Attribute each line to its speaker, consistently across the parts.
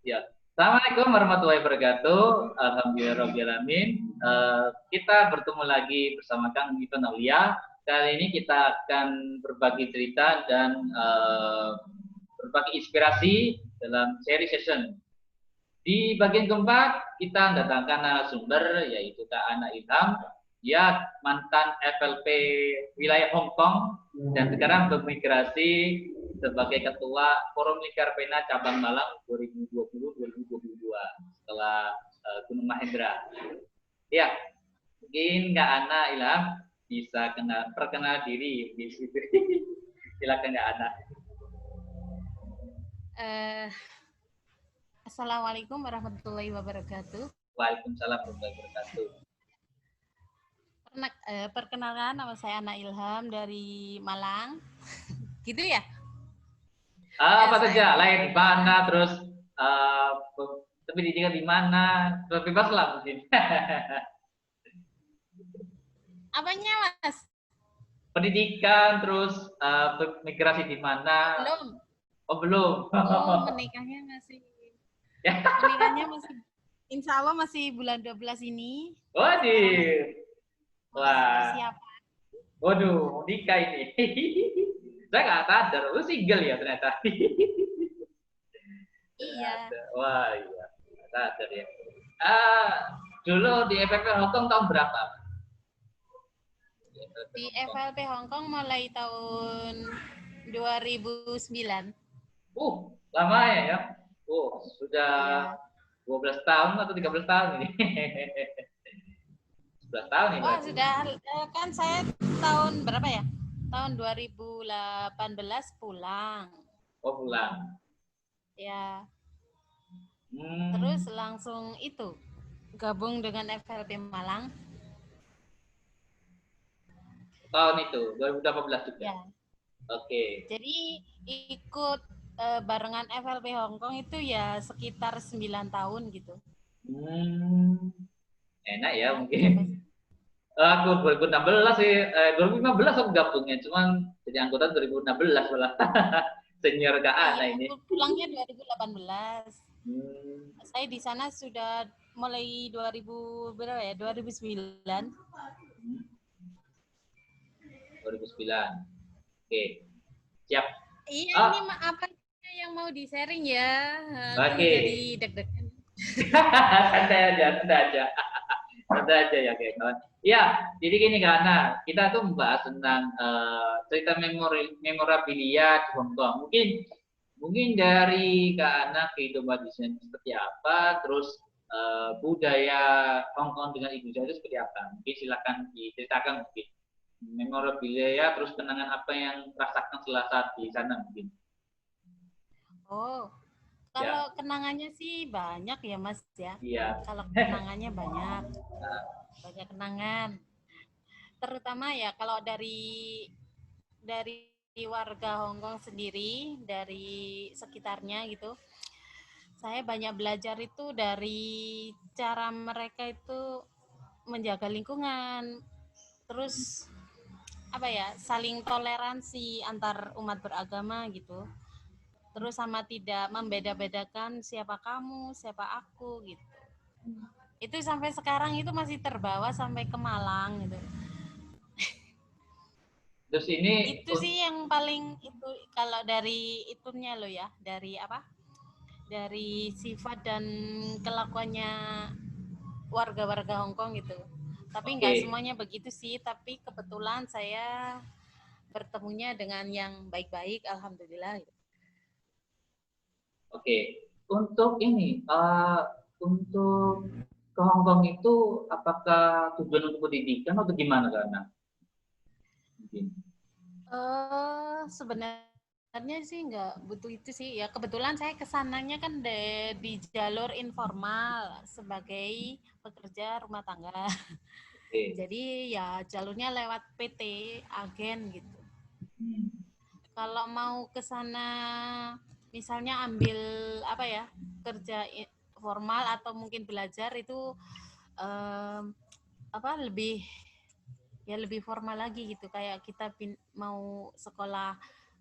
Speaker 1: Ya. Assalamualaikum warahmatullahi wabarakatuh. Alhamdulillahirrahmanirrahim. Kita bertemu lagi bersama Kang Mito Aulia. Kali ini kita akan berbagi cerita dan berbagi inspirasi dalam seri session. Di bagian keempat, kita mendatangkan narasumber yaitu Kak Ana Ilham. Dia mantan FLP wilayah Hong Kong dan sekarang bermigrasi sebagai Ketua Forum Lingkar Pena Cabang Malang 2020-2022 setelah Gunung Mahendra. Ya, mungkin Kak Ana Ilham bisa perkenal diri. Silakan Kak Ana.
Speaker 2: Assalamualaikum warahmatullahi wabarakatuh.
Speaker 1: Waalaikumsalam warahmatullahi wabarakatuh.
Speaker 2: Perkenalkan, nama saya Ana Ilham dari Malang. Gitu ya?
Speaker 1: Apa saja, lain di mana, terus pendidikan di mana, bebas lah mungkin.
Speaker 2: Apanya, Mas?
Speaker 1: Pendidikan, terus migrasi di mana?
Speaker 2: Belum.
Speaker 1: Oh, belum.
Speaker 2: Oh, menikahnya masih. Menikahnya masih, insya Allah masih bulan 12 ini.
Speaker 1: Waduh.
Speaker 2: Masih persiapan.
Speaker 1: Waduh, nikah ini. Saya nggak sadar, lu single ya ternyata.
Speaker 2: Iya.
Speaker 1: Wah, iya. Nggak sadar ya. Dulu di FFP Hongkong tahun berapa?
Speaker 2: Di FLP Hongkong mulai tahun 2009.
Speaker 1: Lama ya. Sudah ya. 12 tahun atau 13 tahun ini. 11 tahun ini.
Speaker 2: Oh, sudah. Kan saya tahun berapa ya? Tahun 2018 pulang.
Speaker 1: Oh, pulang.
Speaker 2: Ya. Terus langsung itu gabung dengan FLP Malang.
Speaker 1: Tahun itu 2018 juga.
Speaker 2: Ya.
Speaker 1: Oke.
Speaker 2: Jadi ikut barengan FLP Hongkong itu ya sekitar 9 tahun gitu.
Speaker 1: Enak ya mungkin. Aku 2016 sih, 2015 aku gabungnya, cuman jadi anggota 2016 malah. Senior Kak Ana ini.
Speaker 2: Pulangnya 2018. Saya di sana sudah mulai 2000 berapa ya? 2009.
Speaker 1: 2009. Oke. Siap.
Speaker 2: Iya, ini apa yang mau di-sharing ya?
Speaker 1: Oke.
Speaker 2: Jadi deg-degan.
Speaker 1: Santai aja ya kawan. Ya, jadi gini karena kita tuh membahas tentang cerita memorabilia di Hongkong. Mungkin dari Kak Ana kehidupan di sini seperti apa, terus budaya Hongkong dengan Indonesia itu seperti apa? Mungkin silakan diceritakan mungkin memorabilia, terus kenangan apa yang rasakan setelah saat di sana mungkin.
Speaker 2: Oh, kalau kenangannya sih banyak ya Mas ya.
Speaker 1: Iya.
Speaker 2: Kalau kenangannya banyak kenangan. Terutama ya kalau dari warga Hongkong sendiri, dari sekitarnya gitu. Saya banyak belajar itu dari cara mereka itu menjaga lingkungan. Terus apa ya, saling toleransi antar umat beragama gitu. Terus sama tidak membeda-bedakan siapa kamu, siapa aku gitu. Itu sampai sekarang itu masih terbawa sampai ke Malang gitu.
Speaker 1: Terus ini
Speaker 2: itu sih yang paling itu kalau dari itunya lo ya, dari apa? Dari sifat dan kelakuannya warga-warga Hongkong gitu. Tapi nggak semuanya begitu sih, tapi kebetulan saya bertemunya dengan yang baik-baik, alhamdulillah.
Speaker 1: Oke, untuk ini, untuk ke Hongkong itu apakah tujuan untuk pendidikan atau gimana karena?
Speaker 2: Sebenarnya sih nggak butuh itu sih ya, kebetulan saya kesananya kan di jalur informal sebagai pekerja rumah tangga. Jadi ya jalurnya lewat PT agen gitu. Kalau mau ke sana misalnya ambil apa ya, kerja formal atau mungkin belajar itu apa lebih formal lagi gitu, kayak kita mau sekolah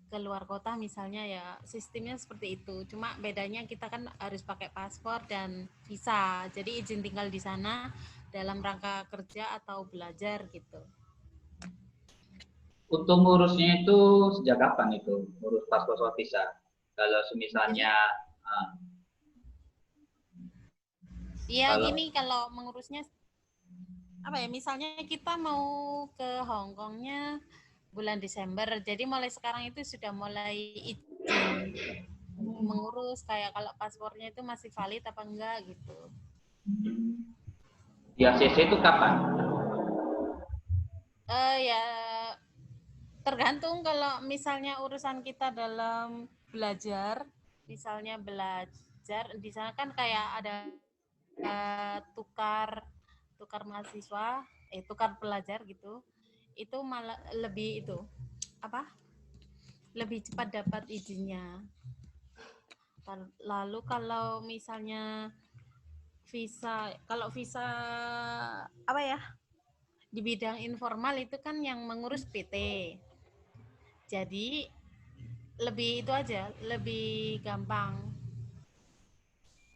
Speaker 2: keluar kota misalnya ya sistemnya seperti itu. Cuma bedanya kita kan harus pakai paspor dan visa. Jadi izin tinggal di sana dalam rangka kerja atau belajar gitu.
Speaker 1: Untuk ngurusnya itu sejak kapan itu? Ngurus paspor visa? Kalau
Speaker 2: Jadi
Speaker 1: misalnya
Speaker 2: ya
Speaker 1: kalau
Speaker 2: gini kalau mengurusnya apa ya misalnya kita mau ke Hong Kongnya bulan Desember. Jadi mulai sekarang itu sudah mulai izin mengurus kayak kalau paspornya itu masih valid apa enggak gitu.
Speaker 1: di ACC itu kapan?
Speaker 2: Ya tergantung kalau misalnya urusan kita dalam belajar, misalnya belajar di sana kan kayak ada tukar tukar mahasiswa, tukar pelajar gitu. Itu malah lebih itu apa? Lebih cepat dapat izinnya. Lalu kalau misalnya kalau visa apa ya? Di bidang informal itu kan yang mengurus PT. Jadi lebih itu aja, lebih gampang.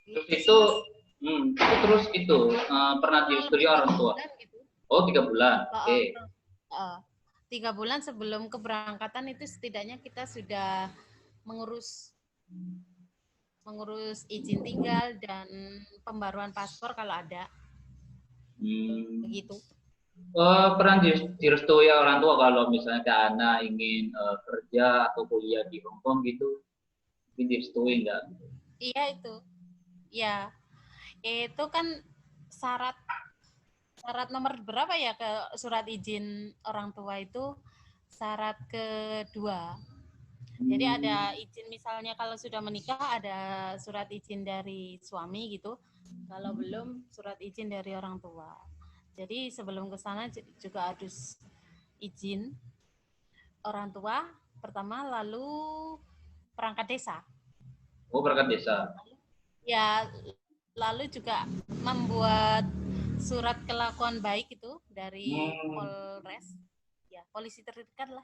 Speaker 1: Terus
Speaker 2: Itu sih
Speaker 1: itu,
Speaker 2: Mas.
Speaker 1: terus itu pernah
Speaker 2: Kurang
Speaker 1: disetujui
Speaker 2: lebih
Speaker 1: orang
Speaker 2: tiga
Speaker 1: tua?
Speaker 2: bulan gitu.
Speaker 1: Oh 3 bulan, oke.
Speaker 2: Uh, uh, 3 bulan sebelum keberangkatan itu setidaknya kita sudah mengurus mengurus izin tinggal dan pembaruan paspor kalau ada.
Speaker 1: Hmm.
Speaker 2: Begitu.
Speaker 1: Pernah direstui orang tua kalau misalnya Kak Ana ingin kerja atau kuliah di Hong Kong gitu, ini direstui nggak?
Speaker 2: Iya itu. Ya, itu kan syarat syarat nomor berapa ya ke surat izin orang tua itu syarat kedua. Jadi ada izin misalnya kalau sudah menikah ada surat izin dari suami gitu. Kalau belum surat izin dari orang tua. Jadi sebelum ke sana juga harus izin orang tua pertama lalu perangkat desa.
Speaker 1: Oh berangkat desa.
Speaker 2: Ya lalu juga membuat surat kelakuan baik itu dari
Speaker 1: Hmm.
Speaker 2: Polres. Ya, polisi terdekat lah.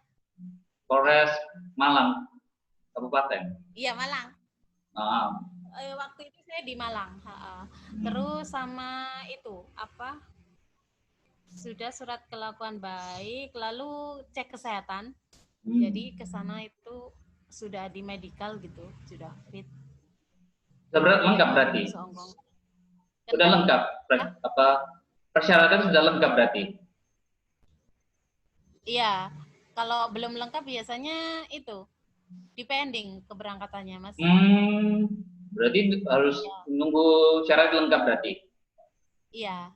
Speaker 1: Polres Malang, Kabupaten.
Speaker 2: Iya, Malang.
Speaker 1: Ah.
Speaker 2: Waktu itu saya di Malang. Terus sama itu apa? Sudah surat kelakuan baik, lalu cek kesehatan. Jadi ke sana itu sudah di medical gitu, sudah fit.
Speaker 1: Sudah
Speaker 2: Jadi
Speaker 1: lengkap
Speaker 2: emang
Speaker 1: berarti.
Speaker 2: se Hongkong.
Speaker 1: Sudah
Speaker 2: Kenapa?
Speaker 1: lengkap. Apa persyaratan sudah lengkap berarti?
Speaker 2: Iya. Kalau belum lengkap biasanya itu depending keberangkatannya, Mas.
Speaker 1: Berarti harus
Speaker 2: Ya.
Speaker 1: nunggu syarat lengkap berarti.
Speaker 2: Iya.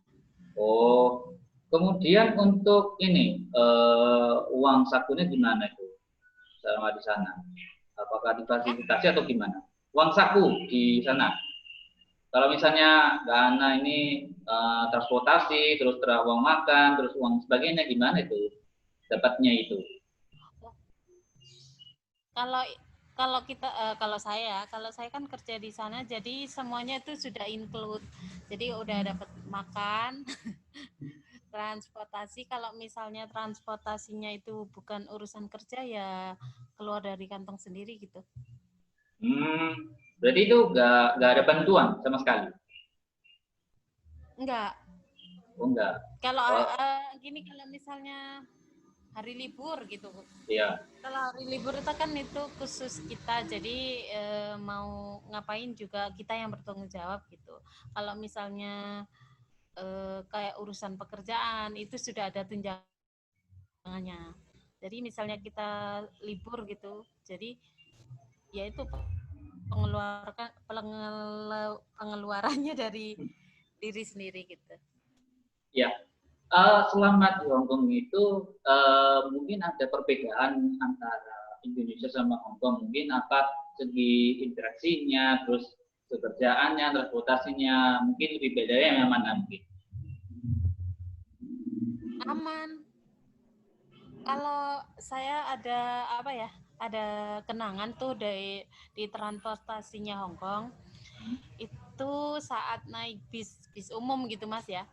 Speaker 1: Oh, kemudian untuk ini uang sakunya gimana itu selama di sana? Apakah
Speaker 2: Apa?
Speaker 1: difasilitasi atau gimana? Uang saku di sana. Kalau misalnya Gana ini transportasi, terus uang makan, terus uang sebagainya gimana itu dapatnya itu?
Speaker 2: Kalau kalau kita kalau saya kan kerja di sana jadi semuanya itu sudah include. Jadi udah dapat makan, transportasi. Kalau misalnya transportasinya itu bukan urusan kerja ya keluar dari kantong sendiri gitu.
Speaker 1: Berarti itu nggak ada bantuan sama sekali?
Speaker 2: Enggak.
Speaker 1: Oh enggak.
Speaker 2: Kalau
Speaker 1: Oh
Speaker 2: gini kalau misalnya hari libur gitu.
Speaker 1: iya.
Speaker 2: Kalau hari libur itu khusus kita, jadi mau ngapain juga kita yang bertanggung jawab gitu. Kalau misalnya kayak urusan pekerjaan itu sudah ada tunjangannya. Jadi misalnya kita libur gitu, jadi ya itu pengeluarannya dari diri sendiri gitu.
Speaker 1: Ya, selama di Hongkong itu mungkin ada perbedaan antara Indonesia sama Hongkong. Mungkin apa segi interaksinya, terus pekerjaannya, transportasinya, mungkin lebih bedanya yang mana mungkin?
Speaker 2: Aman. Kalau saya ada apa ya? Ada kenangan tuh di transportasinya Hong Kong. Itu saat naik bis umum gitu Mas ya.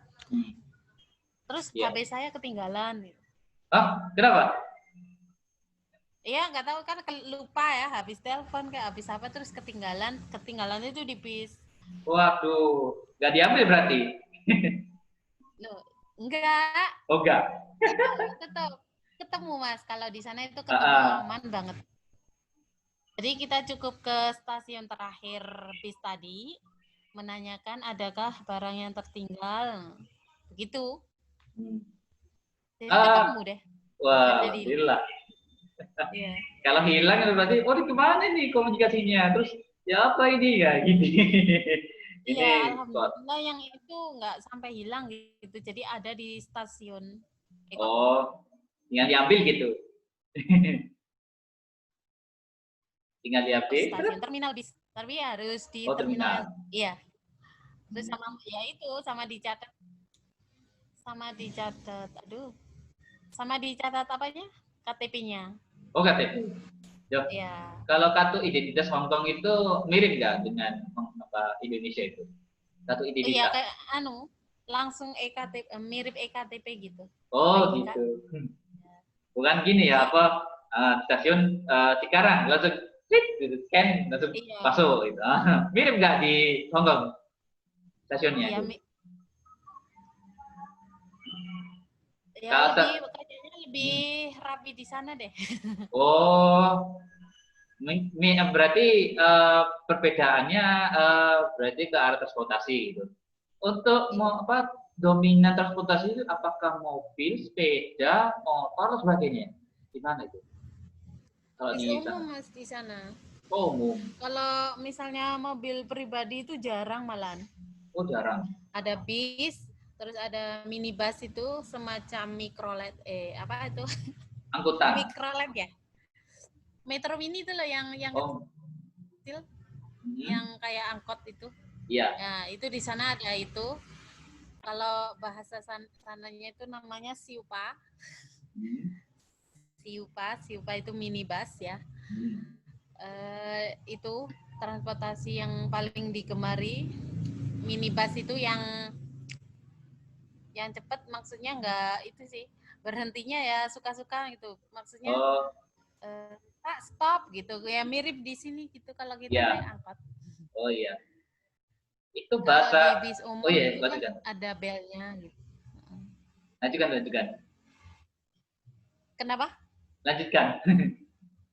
Speaker 2: Terus
Speaker 1: Ya.
Speaker 2: HP saya ketinggalan.
Speaker 1: Ah, kenapa?
Speaker 2: Iya, nggak tahu kan lupa ya, habis telepon kayak habis apa terus ketinggalan itu di bis.
Speaker 1: Waduh, nggak diambil berarti?
Speaker 2: Loh, enggak,
Speaker 1: Oh enggak.
Speaker 2: tetap ketemu Mas. Kalau di sana itu
Speaker 1: Ah,
Speaker 2: ketemu
Speaker 1: ah.
Speaker 2: aman banget. Jadi kita cukup ke stasiun terakhir bis tadi, menanyakan adakah barang yang tertinggal. Begitu.
Speaker 1: Hmm.
Speaker 2: Jadi ketemu
Speaker 1: Ah,
Speaker 2: deh.
Speaker 1: wah,
Speaker 2: Ada di
Speaker 1: alhamdulillah.
Speaker 2: Iya.
Speaker 1: Kalau hilang itu berarti, oh ini kemana nih komunikasinya? Terus ya apa ini ya gini.
Speaker 2: Iya,
Speaker 1: Ini kok.
Speaker 2: alhamdulillah yang itu nggak sampai hilang gitu. Jadi ada di stasiun. Kok
Speaker 1: Oh, tinggal diambil gitu. Tinggal diambil terus.
Speaker 2: stasiun terminal bis. Tapi harus di
Speaker 1: Oh
Speaker 2: terminal yang
Speaker 1: terminal.
Speaker 2: iya. Terus sama ya itu sama dicatat. Aduh, sama dicatat apanya? KTP-nya.
Speaker 1: Oh KTP. Yo,
Speaker 2: Ya.
Speaker 1: kalau kartu identitas Hongkong itu mirip nggak dengan apa Indonesia itu? Kartu
Speaker 2: Iya
Speaker 1: identitas.
Speaker 2: kayak langsung EKTP mirip EKTP gitu.
Speaker 1: Oh
Speaker 2: ID card.
Speaker 1: gitu. Bukan gini ya apa stasiun Cikarang langsung klik gitu scan langsung
Speaker 2: Iya.
Speaker 1: masuk gitu. Mirip nggak di Hongkong stasiunnya
Speaker 2: Iya,
Speaker 1: itu?
Speaker 2: ya
Speaker 1: Kalau
Speaker 2: kayaknya lebih
Speaker 1: hmm.
Speaker 2: rapi di sana deh.
Speaker 1: Oh, berarti perbedaannya berarti ke arah transportasi gitu. Untuk
Speaker 2: Iya.
Speaker 1: mau apa dominan transportasi itu apakah mobil, sepeda, motor, dan sebagainya? Gimana itu? Kalau
Speaker 2: Bis
Speaker 1: di
Speaker 2: umum
Speaker 1: sana?
Speaker 2: Mas di sana.
Speaker 1: Oh, umum.
Speaker 2: Kalau misalnya mobil pribadi itu jarang malan.
Speaker 1: Oh, jarang.
Speaker 2: Ada bis, terus ada minibus itu semacam mikrolet apa itu?
Speaker 1: Angkutan.
Speaker 2: Mikrolet ya. Metro Mini itu loh yang
Speaker 1: Oh,
Speaker 2: kecil,
Speaker 1: hmm.
Speaker 2: yang kayak angkot itu.
Speaker 1: Iya.
Speaker 2: Ya, itu di sana ada itu. Kalau bahasa sananya itu namanya siupa.
Speaker 1: Hmm.
Speaker 2: Siupa itu minibus ya.
Speaker 1: Hmm.
Speaker 2: Itu transportasi yang paling digemari. Minibus itu yang cepat maksudnya nggak itu sih berhentinya ya suka-suka gitu maksudnya
Speaker 1: Oh,
Speaker 2: tak stop gitu ya mirip di sini gitu kalau kita naik
Speaker 1: iya.
Speaker 2: angkot.
Speaker 1: Oh, iya. Itu
Speaker 2: Kalau
Speaker 1: bahasa.
Speaker 2: di bis
Speaker 1: Oh,
Speaker 2: umum
Speaker 1: iya,
Speaker 2: itu kan
Speaker 1: lanjutkan.
Speaker 2: ada belnya gitu.
Speaker 1: Lanjutkan, lanjutkan.
Speaker 2: Kenapa?
Speaker 1: Lanjutkan.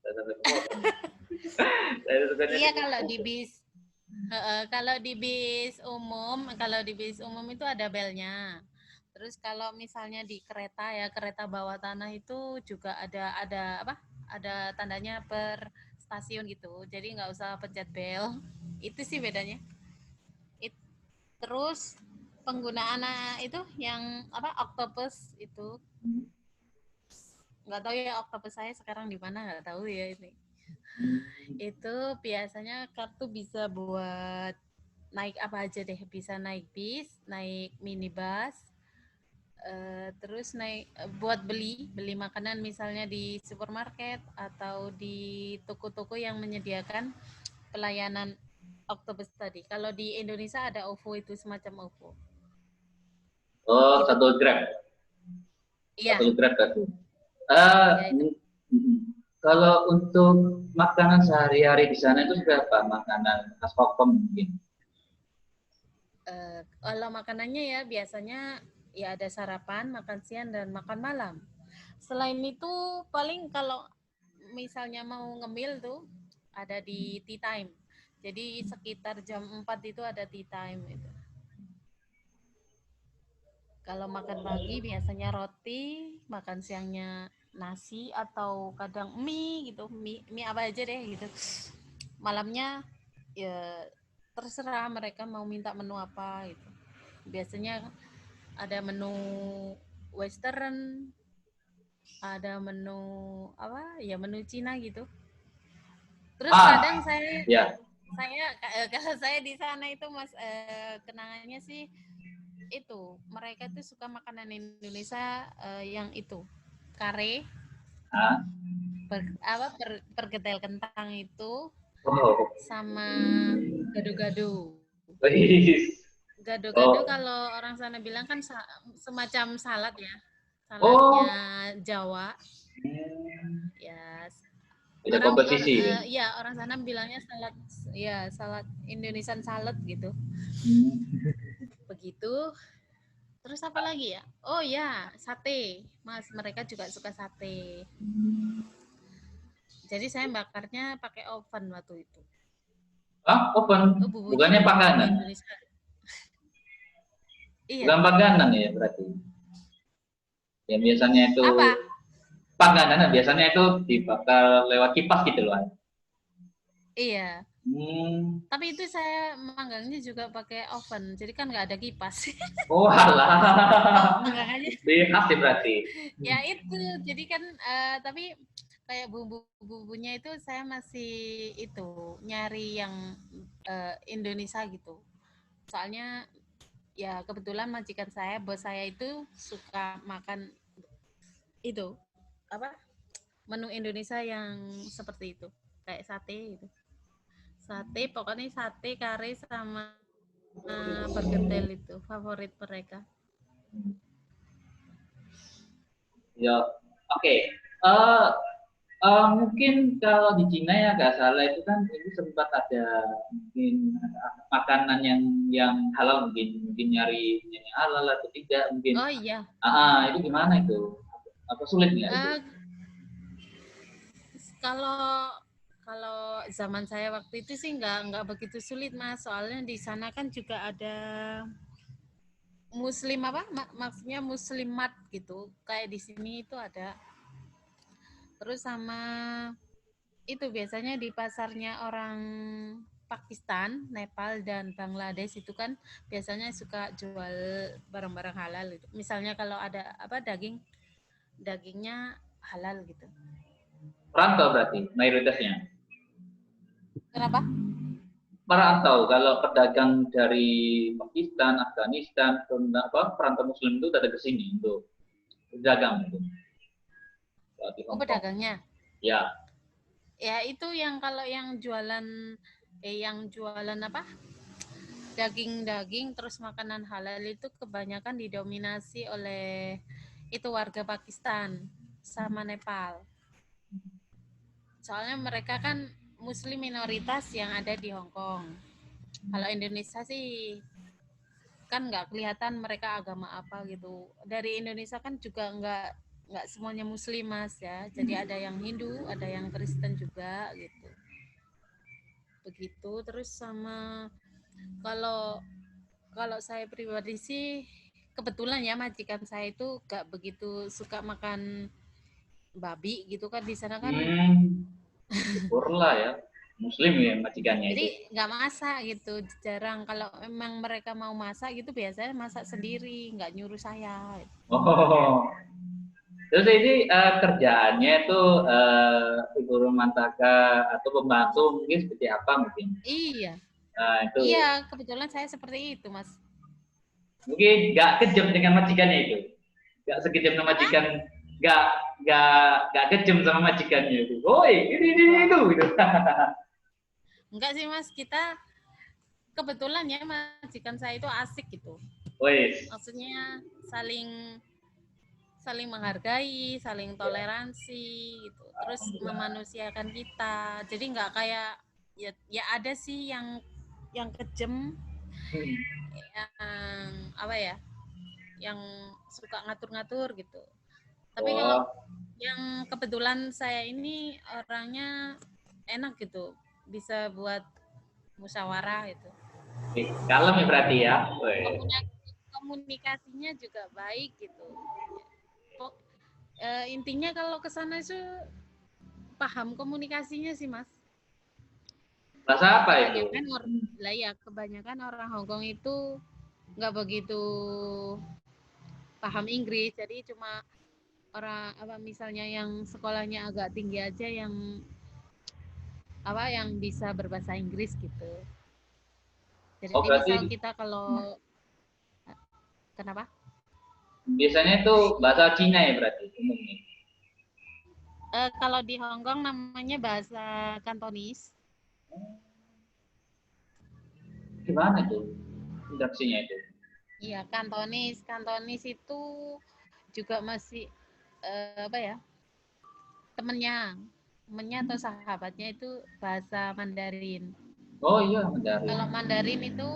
Speaker 1: Saya sampai kepotong. Saya sebenarnya
Speaker 2: Iya
Speaker 1: dipotong.
Speaker 2: kalau di bis umum itu ada belnya. Terus kalau misalnya di kereta ya kereta bawah tanah itu juga ada apa? Ada tandanya per stasiun gitu. Jadi nggak usah pencet bel. Itu sih bedanya. It, terus penggunaan itu yang apa? Octopus itu
Speaker 1: Hmm.
Speaker 2: nggak tahu ya octopus saya sekarang di mana nggak tahu ya ini.
Speaker 1: Hmm.
Speaker 2: Itu biasanya kartu bisa buat naik apa aja deh, bisa naik bis, naik minibus, terus naik buat beli makanan misalnya di supermarket atau di toko-toko yang menyediakan pelayanan Octopus tadi. Kalau di Indonesia ada OVO itu semacam OVO.
Speaker 1: Oh,
Speaker 2: Itu
Speaker 1: satu Grab.
Speaker 2: iya,
Speaker 1: Satu Grab berarti. Eh,
Speaker 2: ya itu.
Speaker 1: kalau untuk makanan sehari-hari di sana itu seperti apa? Makanan khas Hongkong mungkin.
Speaker 2: Kalau makanannya ya biasanya ya ada sarapan, makan siang dan makan malam. Selain itu paling kalau misalnya mau ngemil tuh ada di tea time. Jadi sekitar jam 4 itu ada tea time gitu. Kalau makan pagi biasanya roti, makan siangnya nasi atau kadang mie gitu, mie apa aja deh gitu. Malamnya ya terserah mereka mau minta menu apa gitu. Biasanya ada menu western, ada menu apa ya menu Cina gitu. Terus kadang
Speaker 1: Ah,
Speaker 2: saya
Speaker 1: ya.
Speaker 2: saya kalau saya di sana itu Mas kenangannya sih itu mereka tuh suka makanan Indonesia yang itu kare
Speaker 1: Ah.
Speaker 2: perkedel kentang itu
Speaker 1: Oh.
Speaker 2: sama gado-gado.
Speaker 1: Wih.
Speaker 2: Gado-gado
Speaker 1: Oh.
Speaker 2: kalau orang sana bilang kan semacam salad ya, saladnya
Speaker 1: Oh.
Speaker 2: Jawa
Speaker 1: Hmm.
Speaker 2: ya
Speaker 1: Beda komposisi.
Speaker 2: Ya orang sana bilangnya salad, ya salad Indonesian salad gitu. Begitu. Terus apa lagi ya? Oh ya, sate. Mas, mereka juga suka sate. Jadi saya bakarnya pakai oven waktu itu.
Speaker 1: Ah, oven.
Speaker 2: Oh, bumbunya
Speaker 1: Bukannya
Speaker 2: juga bumbu
Speaker 1: pangganan.
Speaker 2: Indonesia.
Speaker 1: Bukan
Speaker 2: Iya.
Speaker 1: pangganan ya berarti. Yang biasanya itu
Speaker 2: Apa?
Speaker 1: pangganan, biasanya itu dibakar lewat kipas gitu loh.
Speaker 2: Iya.
Speaker 1: Hmm.
Speaker 2: Tapi itu saya manggangnya juga pakai oven. Jadi kan nggak ada kipas.
Speaker 1: Oh alah.
Speaker 2: Panggangannya
Speaker 1: Di khas ya berarti.
Speaker 2: ya itu. Jadi kan tapi kayak bumbu-bumbunya itu saya masih itu nyari yang Indonesia gitu. Soalnya ya kebetulan majikan saya, bos saya itu suka makan itu apa menu Indonesia yang seperti itu kayak sate gitu. Sate pokoknya sate kare sama bergedel itu favorit mereka.
Speaker 1: Ya, oke. Mungkin kalau di Cina ya nggak salah itu kan ini sempat ada mungkin makanan yang halal, mungkin nyari halal atau tidak mungkin.
Speaker 2: Oh iya.
Speaker 1: Itu gimana itu? Apa sulit nggak itu?
Speaker 2: Uh, kalau kalau zaman saya waktu itu sih nggak begitu sulit mas, soalnya di sana kan juga ada muslim apa maksudnya muslimat gitu kayak di sini itu ada. Terus sama itu biasanya di pasarnya orang Pakistan, Nepal dan Bangladesh itu kan biasanya suka jual barang-barang halal gitu. Misalnya kalau ada apa dagingnya halal gitu.
Speaker 1: Perantau berarti mayoritasnya.
Speaker 2: Kenapa?
Speaker 1: Perantau, kalau pedagang dari Pakistan, Afghanistan, perantau Muslim itu datang ke sini untuk berdagang itu di
Speaker 2: Oh
Speaker 1: Hong Kong.
Speaker 2: pedagangnya.
Speaker 1: Ya,
Speaker 2: Ya itu yang kalau yang jualan apa? Daging-daging terus makanan halal itu kebanyakan didominasi oleh itu warga Pakistan sama Nepal. Soalnya mereka kan muslim minoritas yang ada di Hong Kong. Kalau Indonesia sih kan nggak kelihatan mereka agama apa gitu. Dari Indonesia kan juga nggak semuanya muslim mas ya. Jadi ada yang Hindu, ada yang Kristen juga gitu. Begitu. Terus sama kalau kalau saya pribadi sih kebetulan ya majikan saya itu gak begitu suka makan babi gitu kan di sana kan.
Speaker 1: syukurlah ya. Muslim ya majikannya itu.
Speaker 2: Jadi nggak masak gitu, jarang. Kalau emang mereka mau masak gitu biasanya masak sendiri, nggak nyuruh saya.
Speaker 1: Oh, terus ini kerjaannya itu ibu rumah tangga atau pembantu mungkin seperti apa mungkin?
Speaker 2: Iya,
Speaker 1: Itu
Speaker 2: iya kebetulan saya seperti itu mas.
Speaker 1: mungkin nggak kejam dengan majikannya itu, nggak sekejam sama
Speaker 2: Kenapa?
Speaker 1: majikan, nggak nggak kejam sama majikannya itu. Woi, ini itu gitu.
Speaker 2: Enggak sih mas, kita kebetulan ya majikan saya itu asik gitu.
Speaker 1: Woi,
Speaker 2: Maksudnya saling saling menghargai, saling
Speaker 1: ya,
Speaker 2: toleransi gitu. Terus
Speaker 1: alhamdulillah.
Speaker 2: memanusiakan kita. Jadi nggak kayak ya ada sih yang kejem, yang apa ya, yang suka ngatur-ngatur gitu. Tapi kalau
Speaker 1: Oh,
Speaker 2: yang kebetulan saya ini orangnya enak gitu, bisa buat musyawarah gitu.
Speaker 1: kalem ya berarti ya. Woi.
Speaker 2: Komunikasinya juga baik gitu. Intinya kalau ke sana itu paham komunikasinya sih mas.
Speaker 1: Bahasa apa itu?
Speaker 2: Kebanyakan lah ya kebanyakan orang Hongkong itu nggak begitu paham Inggris, jadi cuma orang apa misalnya yang sekolahnya agak tinggi aja yang apa yang bisa berbahasa Inggris gitu.
Speaker 1: Oh
Speaker 2: Jadi misal
Speaker 1: berarti
Speaker 2: kita kalau kenapa?
Speaker 1: biasanya itu bahasa Cina ya berarti umumnya.
Speaker 2: Kalau di Hongkong namanya bahasa Kantonis.
Speaker 1: Gimana tuh interaksinya itu?
Speaker 2: Iya, Kantonis. Kantonis itu juga masih apa ya? Temennya. temennya atau sahabatnya itu bahasa Mandarin.
Speaker 1: Oh iya, Mandarin.
Speaker 2: Kalau Mandarin itu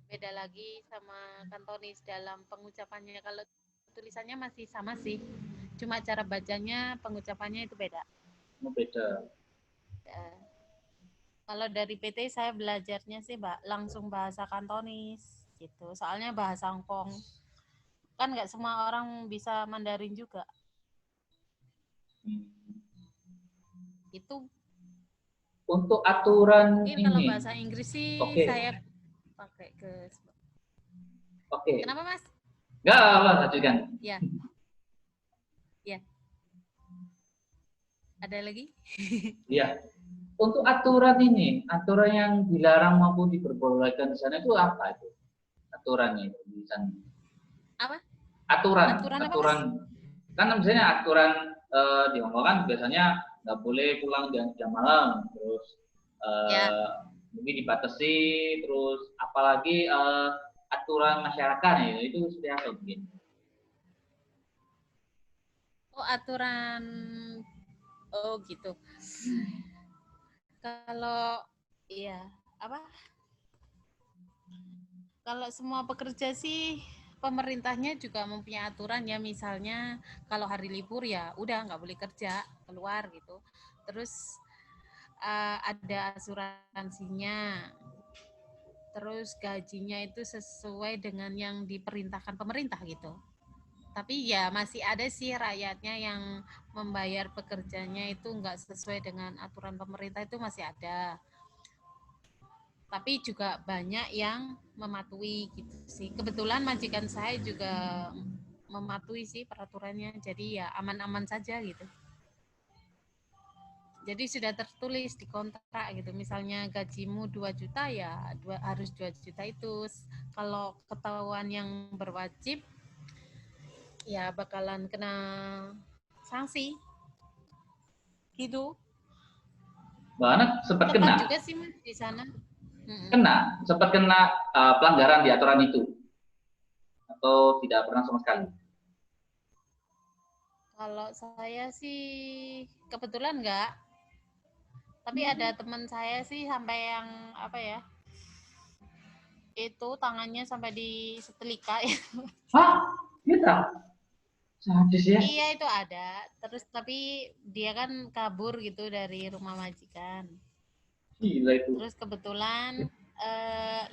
Speaker 2: beda lagi sama Kantonis dalam pengucapannya. Kalau tulisannya masih sama sih, cuma cara bacanya, pengucapannya itu beda.
Speaker 1: Oh, beda.
Speaker 2: Ya. Kalau dari PT saya belajarnya sih langsung bahasa Kantonis gitu. Soalnya bahasa Hongkong kan nggak semua orang bisa Mandarin juga. Itu
Speaker 1: Untuk aturan
Speaker 2: mungkin kalau
Speaker 1: ini,
Speaker 2: bahasa Inggris sih
Speaker 1: oke,
Speaker 2: saya pakai ke.
Speaker 1: oke.
Speaker 2: Kenapa Mas?
Speaker 1: Enggak apa, lanjutkan.
Speaker 2: Ya, ya. Ada lagi?
Speaker 1: Iya. Untuk aturan ini, aturan yang dilarang maupun diperbolehkan di sana itu apa itu? Aturannya itu di sana.
Speaker 2: Apa?
Speaker 1: Aturan,
Speaker 2: Aturan apa Mas?
Speaker 1: aturan. Kan misalnya aturan di Hongkong kan biasanya nggak boleh pulang jam malam, terus
Speaker 2: Ya.
Speaker 1: mungkin dibatasi, terus apalagi aturan masyarakat ya, itu seperti apa mungkin?
Speaker 2: Oh, aturan. Oh, gitu. Kalau iya, apa? Kalau semua pekerja sih pemerintahnya juga mempunyai aturan ya, misalnya kalau hari libur ya udah nggak boleh kerja keluar gitu. Terus ada asuransinya. Terus gajinya itu sesuai dengan yang diperintahkan pemerintah gitu. Tapi ya masih ada sih rakyatnya yang membayar pekerjanya itu nggak sesuai dengan aturan pemerintah, itu masih ada. Tapi juga banyak yang mematuhi gitu sih. Kebetulan majikan saya juga mematuhi sih peraturannya, jadi ya aman-aman saja gitu. Jadi sudah tertulis di kontrak gitu, misalnya gajimu 2 juta ya harus 2 juta itu. Kalau ketahuan yang berwajib ya bakalan kena sanksi gitu.
Speaker 1: Bahkan sempat
Speaker 2: Ketat
Speaker 1: kena,
Speaker 2: juga sih Mas di sana.
Speaker 1: sempat kena pelanggaran di aturan itu atau tidak pernah sama sekali.
Speaker 2: Kalau saya sih kebetulan enggak, tapi ada teman saya sih sampai yang apa ya, itu tangannya sampai disetelika ya.
Speaker 1: Hah? Kita? Sadis ya?
Speaker 2: Iya itu ada. Terus tapi dia kan kabur gitu dari rumah majikan.
Speaker 1: Gila itu.
Speaker 2: Terus kebetulan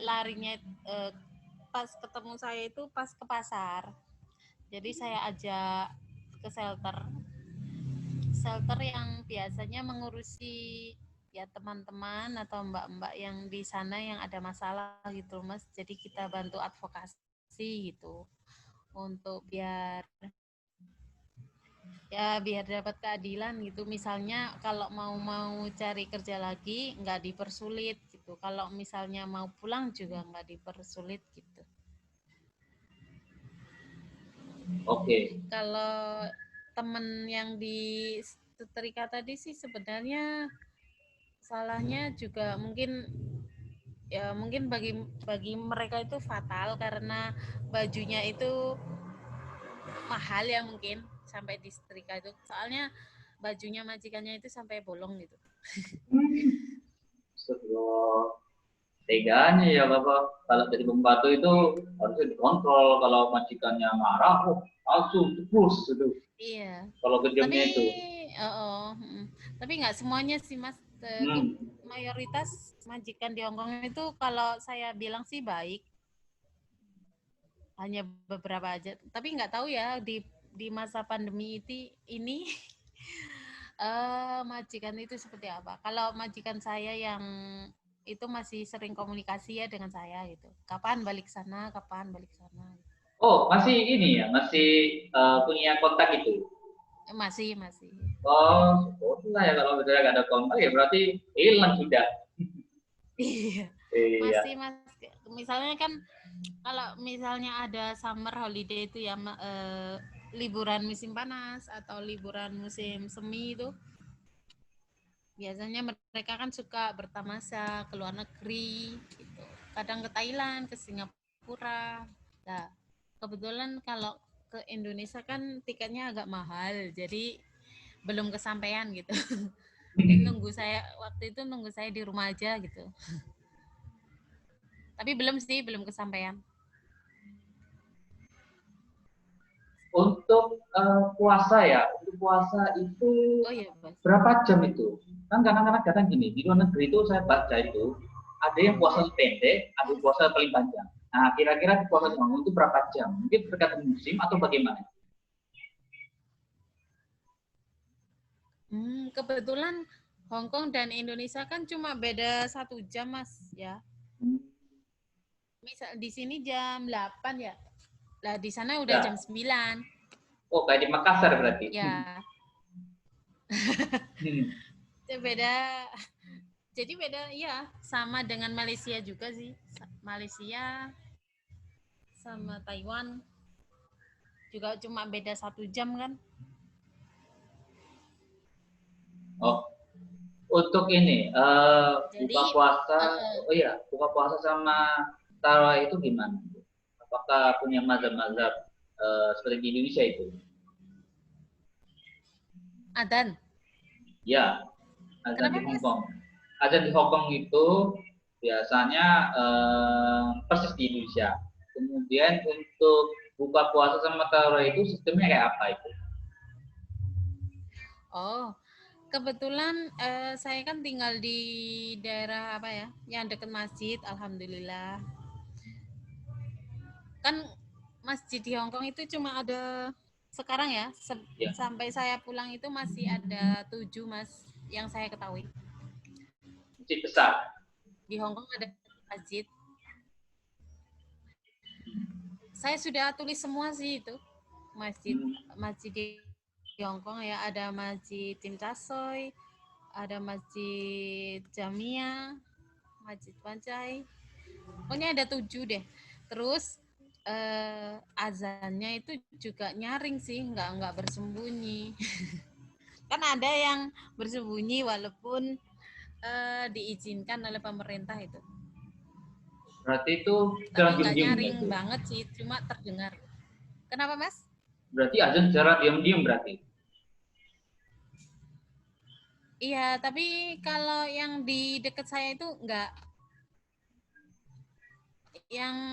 Speaker 2: larinya pas ketemu saya itu pas ke pasar. Jadi saya ajak ke shelter. Shelter yang biasanya mengurusi ya teman-teman atau mbak-mbak yang di sana yang ada masalah gitu Mas. Jadi kita bantu advokasi gitu untuk biar dapat keadilan gitu. Misalnya kalau mau cari kerja lagi nggak dipersulit gitu. Kalau misalnya mau pulang juga nggak dipersulit gitu.
Speaker 1: Oke.
Speaker 2: Kalau temen yang di setrika tadi sih sebenarnya salahnya juga mungkin bagi bagi mereka itu fatal karena bajunya itu mahal ya, mungkin sampai di setrika itu. Soalnya bajunya majikannya itu sampai bolong gitu.
Speaker 1: Sebuah teganya ya Bapak. Kalau jadi pembantu itu harusnya dikontrol. Kalau majikannya marah, langsung terus itu.
Speaker 2: Iya.
Speaker 1: Kalau
Speaker 2: Tapi
Speaker 1: kejamnya itu.
Speaker 2: tapi nggak semuanya sih Mas.
Speaker 1: Hmm.
Speaker 2: Mayoritas majikan di Hongkong itu kalau saya bilang sih baik. Hanya beberapa aja. Tapi nggak tahu ya di masa pandemi ini majikan itu seperti apa. Kalau majikan saya yang itu masih sering komunikasi ya dengan saya gitu. Kapan balik sana, kapan balik sana.
Speaker 1: Oh, masih ini ya, masih punya kontak itu.
Speaker 2: Masih.
Speaker 1: Oh, syukurlah ya kalau misalnya nggak ada kontak ya berarti hilang sudah.
Speaker 2: Iya.
Speaker 1: Iya.
Speaker 2: Masih Mas. Misalnya kan kalau misalnya ada summer holiday itu ya liburan musim panas atau liburan musim semi itu biasanya mereka kan suka bertamasa ke luar negeri gitu. Kadang ke Thailand, ke Singapura. Nah, kebetulan kalau ke Indonesia kan tiketnya agak mahal. Jadi belum kesampaian gitu. Jadi waktu itu nunggu saya di rumah aja gitu. Tapi belum sih, belum kesampaian.
Speaker 1: Untuk puasa ya, untuk puasa itu
Speaker 2: Oh iya, Mas.
Speaker 1: berapa jam itu? Kan kadang-kadang gini, di luar negeri itu saya baca itu ada yang puasa pendek, ada yang puasa paling panjang. Nah, kira-kira puasa di Hongkong itu berapa jam? Mungkin tergantung musim atau bagaimana?
Speaker 2: Kebetulan Hong Kong dan Indonesia kan cuma beda 1 jam, Mas, ya.
Speaker 1: Hmm.
Speaker 2: Misal di sini jam 8 ya. Lah di sana udah
Speaker 1: Ya.
Speaker 2: jam 9.
Speaker 1: Oh, kayak di Makassar berarti.
Speaker 2: Ya.
Speaker 1: Hmm.
Speaker 2: Itu beda. Jadi beda ya, sama dengan Malaysia juga sih. Malaysia sama Taiwan juga cuma beda 1 jam kan.
Speaker 1: Oh, untuk ini
Speaker 2: Jadi
Speaker 1: buka puasa,
Speaker 2: uh,
Speaker 1: oh iya, buka puasa sama tarawih itu gimana? Apakah punya mazhab-mazhab seperti di Indonesia itu?
Speaker 2: Adan.
Speaker 1: Ya, azan di
Speaker 2: Kenapa,
Speaker 1: Hong
Speaker 2: Mas?
Speaker 1: Kong. Azan di Hong Kong itu biasanya persis di Indonesia. Kemudian untuk buka puasa sama tarawih itu sistemnya kayak apa itu?
Speaker 2: Oh, kebetulan saya kan tinggal di daerah apa ya, yang dekat masjid, alhamdulillah. Kan masjid di Hong Kong itu cuma ada sekarang ya,
Speaker 1: Ya.
Speaker 2: sampai saya pulang itu masih ada 7, Mas, yang saya ketahui.
Speaker 1: Masjid besar.
Speaker 2: Di Hong Kong ada masjid. Saya sudah tulis semua sih itu. Masjid
Speaker 1: Hmm.
Speaker 2: masjid di Hong Kong ya, ada Masjid Tim Tasoy, ada Masjid Jamia, Masjid Pancai. Pokoknya ada 7 deh. Terus azannya itu juga nyaring sih, nggak bersembunyi. Kan ada yang bersembunyi walaupun diizinkan oleh pemerintah itu.
Speaker 1: Berarti itu
Speaker 2: Tapi
Speaker 1: secara
Speaker 2: nggak
Speaker 1: diam-diam
Speaker 2: nyaring
Speaker 1: itu.
Speaker 2: banget sih, cuma terdengar. Kenapa, Mas?
Speaker 1: Berarti azan secara diam-diam berarti.
Speaker 2: Iya, tapi kalau yang di dekat saya itu nggak.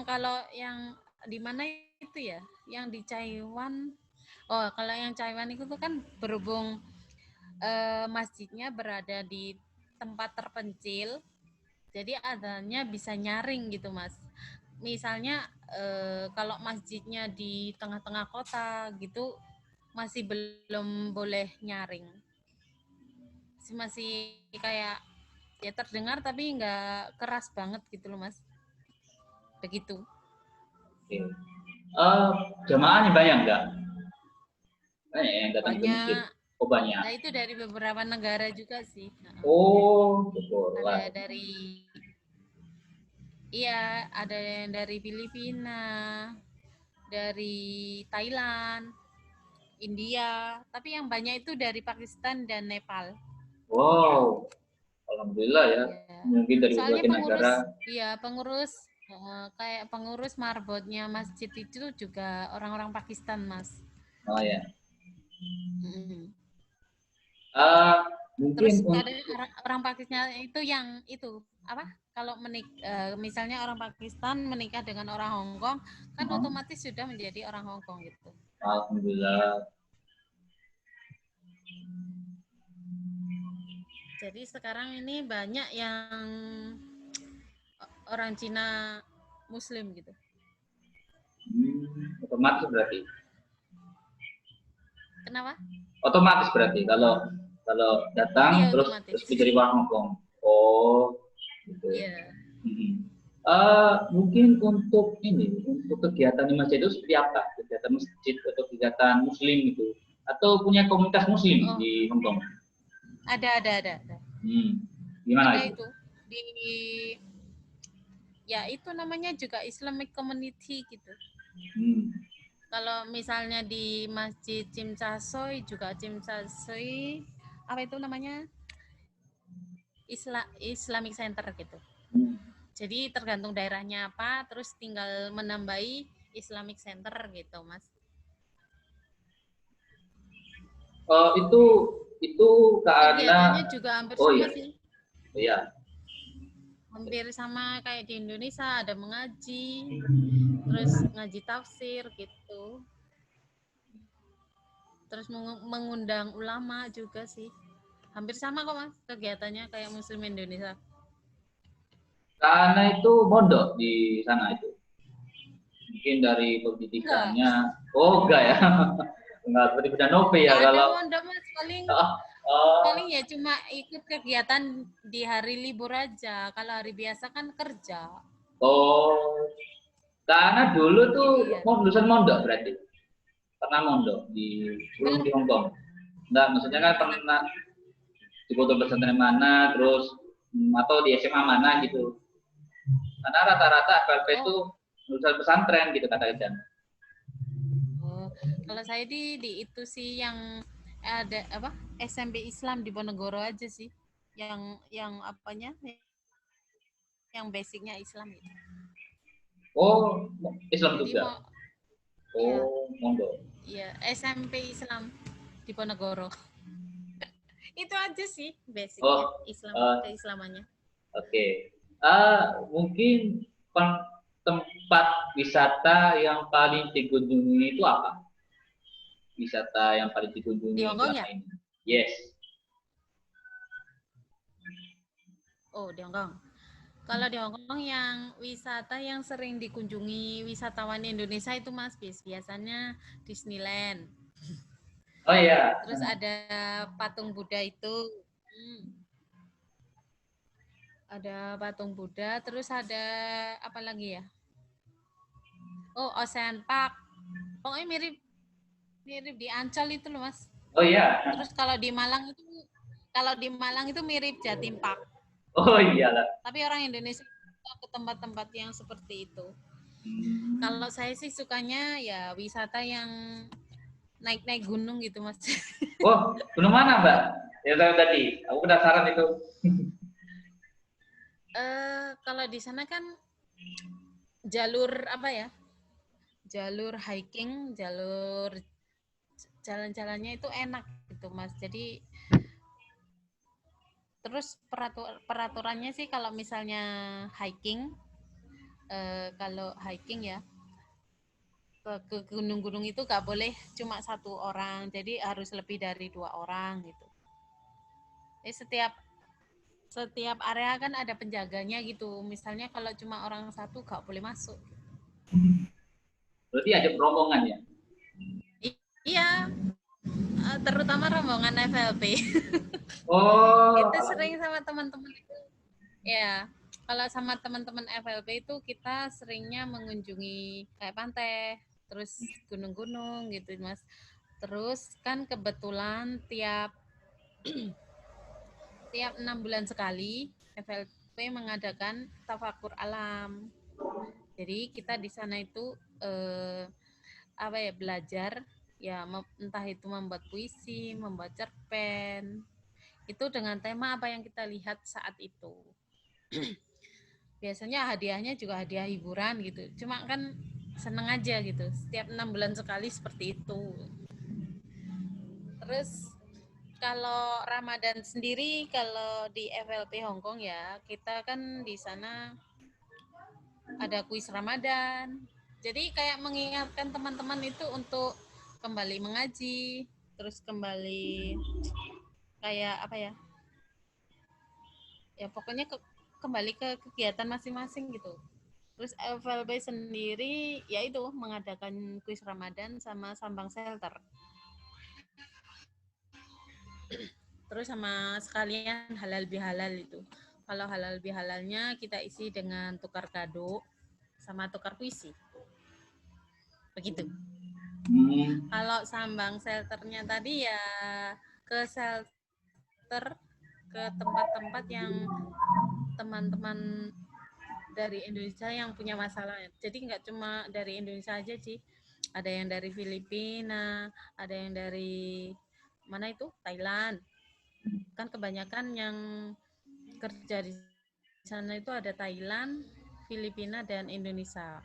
Speaker 2: Kalau yang di mana itu ya? Yang di Taiwan. Oh, kalau yang Taiwan itu tuh kan berhubung masjidnya berada di tempat terpencil, jadi adanya bisa nyaring gitu, Mas. Misalnya kalau masjidnya di tengah-tengah kota gitu masih belum boleh nyaring. Masih kayak ya terdengar tapi nggak keras banget gitu loh, Mas. Begitu.
Speaker 1: Oke. Jamaahnya banyak nggak? Banyak yang datang ke masjid.
Speaker 2: Banyak.
Speaker 1: Oh banyak.
Speaker 2: Nah, itu dari beberapa negara juga sih.
Speaker 1: Oh, syukur. Wah.
Speaker 2: Ada dari iya, ada yang dari Filipina, dari Thailand, India, tapi yang banyak itu dari Pakistan dan Nepal.
Speaker 1: Wow, alhamdulillah ya.
Speaker 2: Ya.
Speaker 1: Mungkin dari
Speaker 2: Soalnya
Speaker 1: berbagai negara.
Speaker 2: kayak pengurus marbotnya masjid itu juga orang-orang Pakistan, Mas.
Speaker 1: Oh ya.
Speaker 2: Mm.
Speaker 1: Uh,
Speaker 2: Terus
Speaker 1: mungkin
Speaker 2: kadang
Speaker 1: untuk
Speaker 2: orang Pakistan itu yang itu apa? Kalau misalnya orang Pakistan menikah dengan orang Hong Kong, kan otomatis sudah menjadi orang Hong Kong gitu.
Speaker 1: alhamdulillah.
Speaker 2: Jadi sekarang ini banyak yang orang Cina Muslim gitu.
Speaker 1: Otomatis berarti.
Speaker 2: Kenapa?
Speaker 1: Otomatis berarti kalau kalau datang
Speaker 2: Iya,
Speaker 1: terus
Speaker 2: otomatis.
Speaker 1: menjadi orang Hongkong. Oh, gitu.
Speaker 2: Iya.
Speaker 1: Mungkin untuk ini, untuk kegiatan di masjid itu seperti apa? Kegiatan masjid atau kegiatan Muslim itu? Atau punya komunitas Muslim
Speaker 2: Oh,
Speaker 1: di Hongkong?
Speaker 2: ada.
Speaker 1: Gimana
Speaker 2: Ada
Speaker 1: itu?
Speaker 2: itu di ya itu namanya juga Islamic Community gitu.
Speaker 1: Hmm.
Speaker 2: Kalau misalnya di Masjid Cimcasoy juga Cimcasoy apa itu namanya Islamic Center gitu.
Speaker 1: Hmm.
Speaker 2: Jadi tergantung daerahnya apa, terus tinggal menambahi Islamic Center gitu, Mas.
Speaker 1: itu
Speaker 2: Kegiatannya
Speaker 1: karena
Speaker 2: juga hampir
Speaker 1: oh
Speaker 2: sama
Speaker 1: iya
Speaker 2: sih.
Speaker 1: iya
Speaker 2: Hampir sama kayak di Indonesia, ada mengaji, terus ngaji tafsir gitu. Terus mengundang ulama juga sih. Hampir sama kok Mas kegiatannya kayak Muslim Indonesia.
Speaker 1: karena itu mondok di sana itu mungkin dari
Speaker 2: Enggak,
Speaker 1: pendidikannya oh enggak ya enggak seperti beda Novi ya
Speaker 2: enggak ada
Speaker 1: kalau
Speaker 2: mondok Mas, paling
Speaker 1: oh, oh,
Speaker 2: paling ya cuma ikut kegiatan di hari libur aja. Kalau hari biasa kan kerja.
Speaker 1: oh. Karena dulu tuh
Speaker 2: Jadi ya
Speaker 1: mau lulusan mondok berarti pernah mondok di sebelum
Speaker 2: belum
Speaker 1: di Hong Kong enggak maksudnya
Speaker 2: belum
Speaker 1: kan
Speaker 2: pernah.
Speaker 1: pernah di kota pesantren mana terus atau di SMA mana gitu karena rata-rata FLP itu
Speaker 2: Oh,
Speaker 1: lulusan pesantren gitu kata Ijan.
Speaker 2: oh. Kalau saya di itu sih yang ada apa? SMP Islam di Ponegoro aja sih. Yang apanya? Yang basicnya Islam itu.
Speaker 1: Oh Islam
Speaker 2: Jadi
Speaker 1: juga
Speaker 2: mau ya
Speaker 1: oh mondok
Speaker 2: ya SMP Islam di Ponegoro. Itu aja sih basicnya
Speaker 1: oh
Speaker 2: Islam,
Speaker 1: eh,
Speaker 2: keislamannya.
Speaker 1: oke mungkin tempat wisata yang paling dikunjungi itu apa wisata yang paling
Speaker 2: Di
Speaker 1: dikunjungi
Speaker 2: Hongkong
Speaker 1: selama
Speaker 2: ya?
Speaker 1: ini yes
Speaker 2: Oh, di Hongkong. Kalau di Hongkong yang wisata yang sering dikunjungi wisatawan Indonesia itu Mas biasanya Disneyland.
Speaker 1: oh iya
Speaker 2: Terus ada patung Buddha itu. Hmm, ada patung Buddha, terus ada apa lagi ya? Oh, Ocean Park. Pokoknya mirip mirip di Ancol itu loh, Mas.
Speaker 1: oh iya
Speaker 2: Terus kalau di Malang itu mirip Jatim Park.
Speaker 1: oh iyalah
Speaker 2: Tapi orang Indonesia ke tempat-tempat yang seperti itu.
Speaker 1: hmm.
Speaker 2: Kalau saya sih sukanya ya wisata yang naik-naik gunung gitu, Mas.
Speaker 1: Oh gunung mana mbak ya saya tadi aku penasaran itu
Speaker 2: Kalau di sana kan jalur apa ya? Jalur hiking, jalur jalan-jalannya itu enak gitu, Mas. Jadi terus peraturannya sih kalau misalnya hiking, kalau hiking ya ke gunung-gunung itu nggak boleh cuma satu orang, jadi harus lebih dari 2 orang gitu. Setiap setiap area kan ada penjaganya gitu. Misalnya kalau cuma orang satu nggak boleh masuk.
Speaker 1: berarti ada rombongan ya
Speaker 2: Iya, terutama rombongan FLP.
Speaker 1: oh
Speaker 2: Itu
Speaker 1: alhamdulillah.
Speaker 2: sering sama teman-teman itu. Ya, kalau sama teman-teman FLP itu kita seringnya mengunjungi kayak pantai, terus gunung-gunung gitu, Mas. Terus kan kebetulan tiap tiap 6 bulan sekali FLP mengadakan tafakur alam. Jadi kita di sana itu apa ya belajar ya entah itu membuat puisi, membuat cerpen. Itu dengan tema apa yang kita lihat saat itu. Biasanya hadiahnya juga hadiah hiburan gitu. Cuma kan seneng aja gitu. Setiap 6 bulan sekali seperti itu. Terus kalau Ramadan sendiri kalau di FLP Hongkong ya kita kan di sana ada kuis Ramadan. Jadi kayak mengingatkan teman-teman itu untuk kembali mengaji, terus kembali kayak apa ya? Ya pokoknya kembali ke kegiatan masing-masing gitu. Terus FLB sendiri yaitu mengadakan kuis Ramadan sama sambang shelter. Terus sama sekalian halal bihalal itu. Kalau halal bihalalnya kita isi dengan tukar kado sama tukar puisi. Begitu.
Speaker 1: Hmm.
Speaker 2: Kalau sambang shelternya tadi ya ke shelter ke tempat-tempat yang teman-teman dari Indonesia yang punya masalah. Jadi nggak cuma dari Indonesia aja sih. Ada yang dari Filipina, ada yang dari mana itu Thailand. Kan kebanyakan yang kerja di sana itu ada Thailand, Filipina dan Indonesia.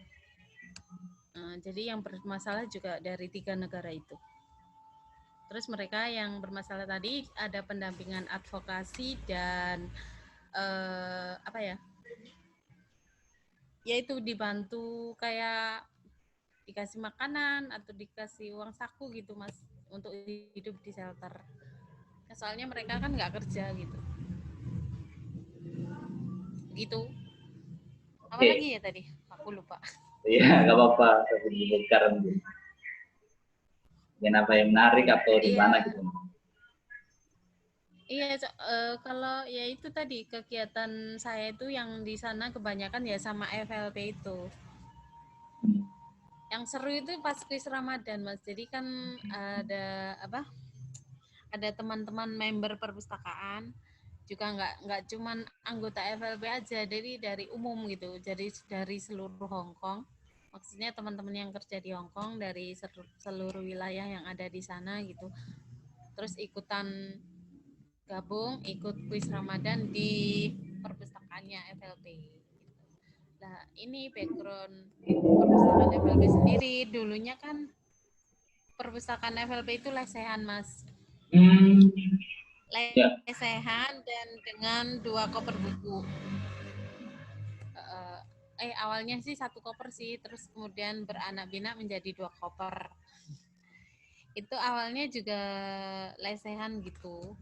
Speaker 2: Jadi yang bermasalah juga dari 3 negara itu. Terus mereka yang bermasalah tadi ada pendampingan advokasi dan apa ya? Yaitu dibantu kayak dikasih makanan atau dikasih uang saku gitu Mas untuk hidup di shelter. Ya, soalnya mereka kan nggak kerja gitu. Gitu. Apa
Speaker 1: Oke,
Speaker 2: lagi ya tadi? Aku lupa.
Speaker 1: iya nggak apa-apa. Sekarang mungkin apa yang menarik atau di mana
Speaker 2: Iya,
Speaker 1: gitu.
Speaker 2: iya. Kalau ya itu tadi kegiatan saya itu yang di sana kebanyakan ya sama FLP itu.
Speaker 1: Hmm.
Speaker 2: Yang seru itu pas kuis Ramadan Mas. Jadi kan ada apa? Ada teman-teman member perpustakaan juga nggak cuman anggota FLB aja, jadi dari umum gitu, jadi dari seluruh Hong Kong, maksudnya teman-teman yang kerja di Hong Kong dari seluruh wilayah yang ada di sana gitu, terus ikutan gabung ikut kuis Ramadan di perpustakaannya FLB gitu. Nah ini background perpustakaan FLB sendiri, dulunya kan perpustakaan FLB itu lesehan Mas,
Speaker 1: Hmm, ya.
Speaker 2: lesehan dan dengan 2 koper buku. Awalnya sih 1 koper sih, terus kemudian beranak pinak menjadi 2 koper. Itu awalnya juga lesehan gitu.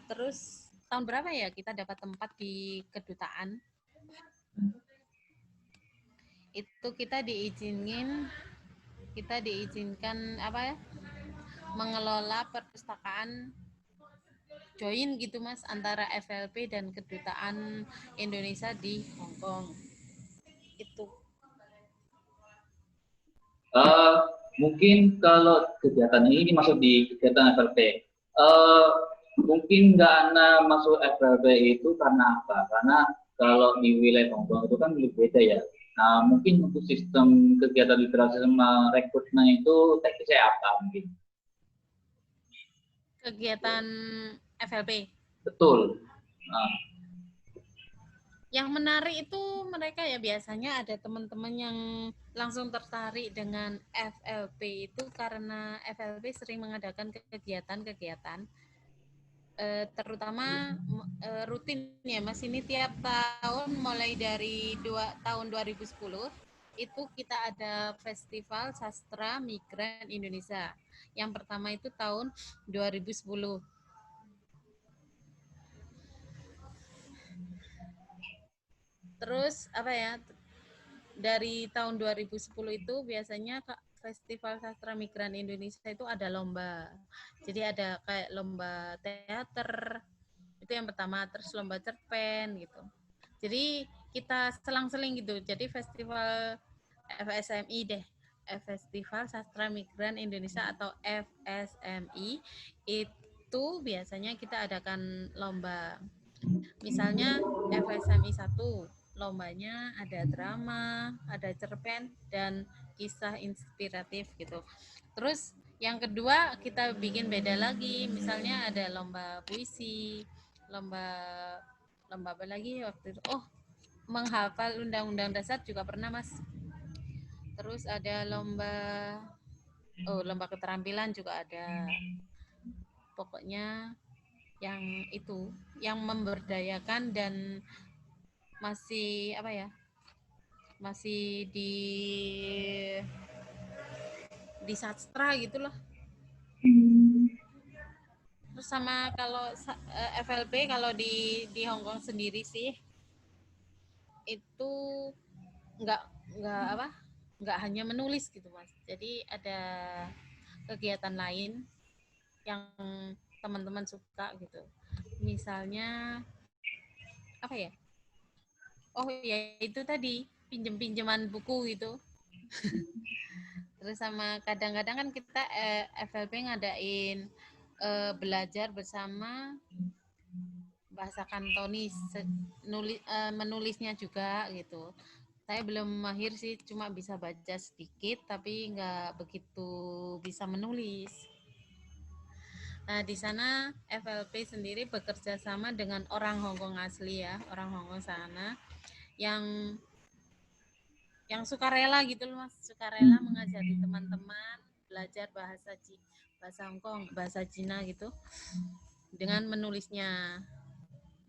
Speaker 2: Terus tahun berapa ya kita dapat tempat di kedutaan? Itu kita diizinkan apa ya? Mengelola perpustakaan join gitu Mas antara FLP dan kedutaan Indonesia di Hong Kong. Itu.
Speaker 1: Eh, Mungkin kalau kegiatan ini masuk di kegiatan FLP. Mungkin nggak Ana masuk FLP itu karena apa? Karena kalau di wilayah Hongkong itu kan lebih beda ya. Nah, mungkin untuk sistem kegiatan literasi sama rekrutmen itu teknisnya apa mungkin?
Speaker 2: Kegiatan FLP.
Speaker 1: Betul. Nah,
Speaker 2: Yang menarik itu mereka ya biasanya ada teman-teman yang langsung tertarik dengan FLP itu karena FLP sering mengadakan kegiatan-kegiatan terutama rutin ya Mas, ini tiap tahun mulai dari tahun 2010 itu kita ada Festival Sastra Migran Indonesia. Yang pertama itu tahun 2010. Terus apa ya? Dari tahun 2010 itu biasanya Festival Sastra Migran Indonesia itu ada lomba. Jadi ada kayak lomba teater, itu yang pertama, terus lomba cerpen gitu. Jadi kita selang-seling gitu. Jadi festival FSMI deh, Festival Sastra Migran Indonesia atau FSMI itu biasanya kita adakan lomba. Misalnya FSMI 1 lombanya ada drama, ada cerpen dan kisah inspiratif gitu. Terus yang kedua kita bikin beda lagi, misalnya ada lomba puisi, lomba lomba apa lagi waktu itu? Oh, menghafal undang-undang dasar juga pernah Mas. Terus ada lomba keterampilan juga ada. Pokoknya yang itu, yang memberdayakan dan masih apa ya, masih di sastra gitu loh. Terus sama kalau FLP kalau di Hong Kong sendiri sih itu nggak nggak apa nggak hanya menulis gitu Mas, jadi ada kegiatan lain yang teman-teman suka gitu, misalnya apa ya, oh ya itu tadi pinjem-pinjeman buku gitu. Terus sama kadang-kadang kan kita FLP ngadain belajar bersama bahasa Kantonis, menulisnya juga gitu. Saya belum mahir sih, cuma bisa baca sedikit, tapi nggak begitu bisa menulis. Nah, di sana FLP sendiri bekerja sama dengan orang Hongkong asli ya, orang Hongkong sana yang suka rela gitu loh Mas, suka rela mengajari teman-teman belajar bahasa Hongkong, bahasa Cina gitu dengan menulisnya.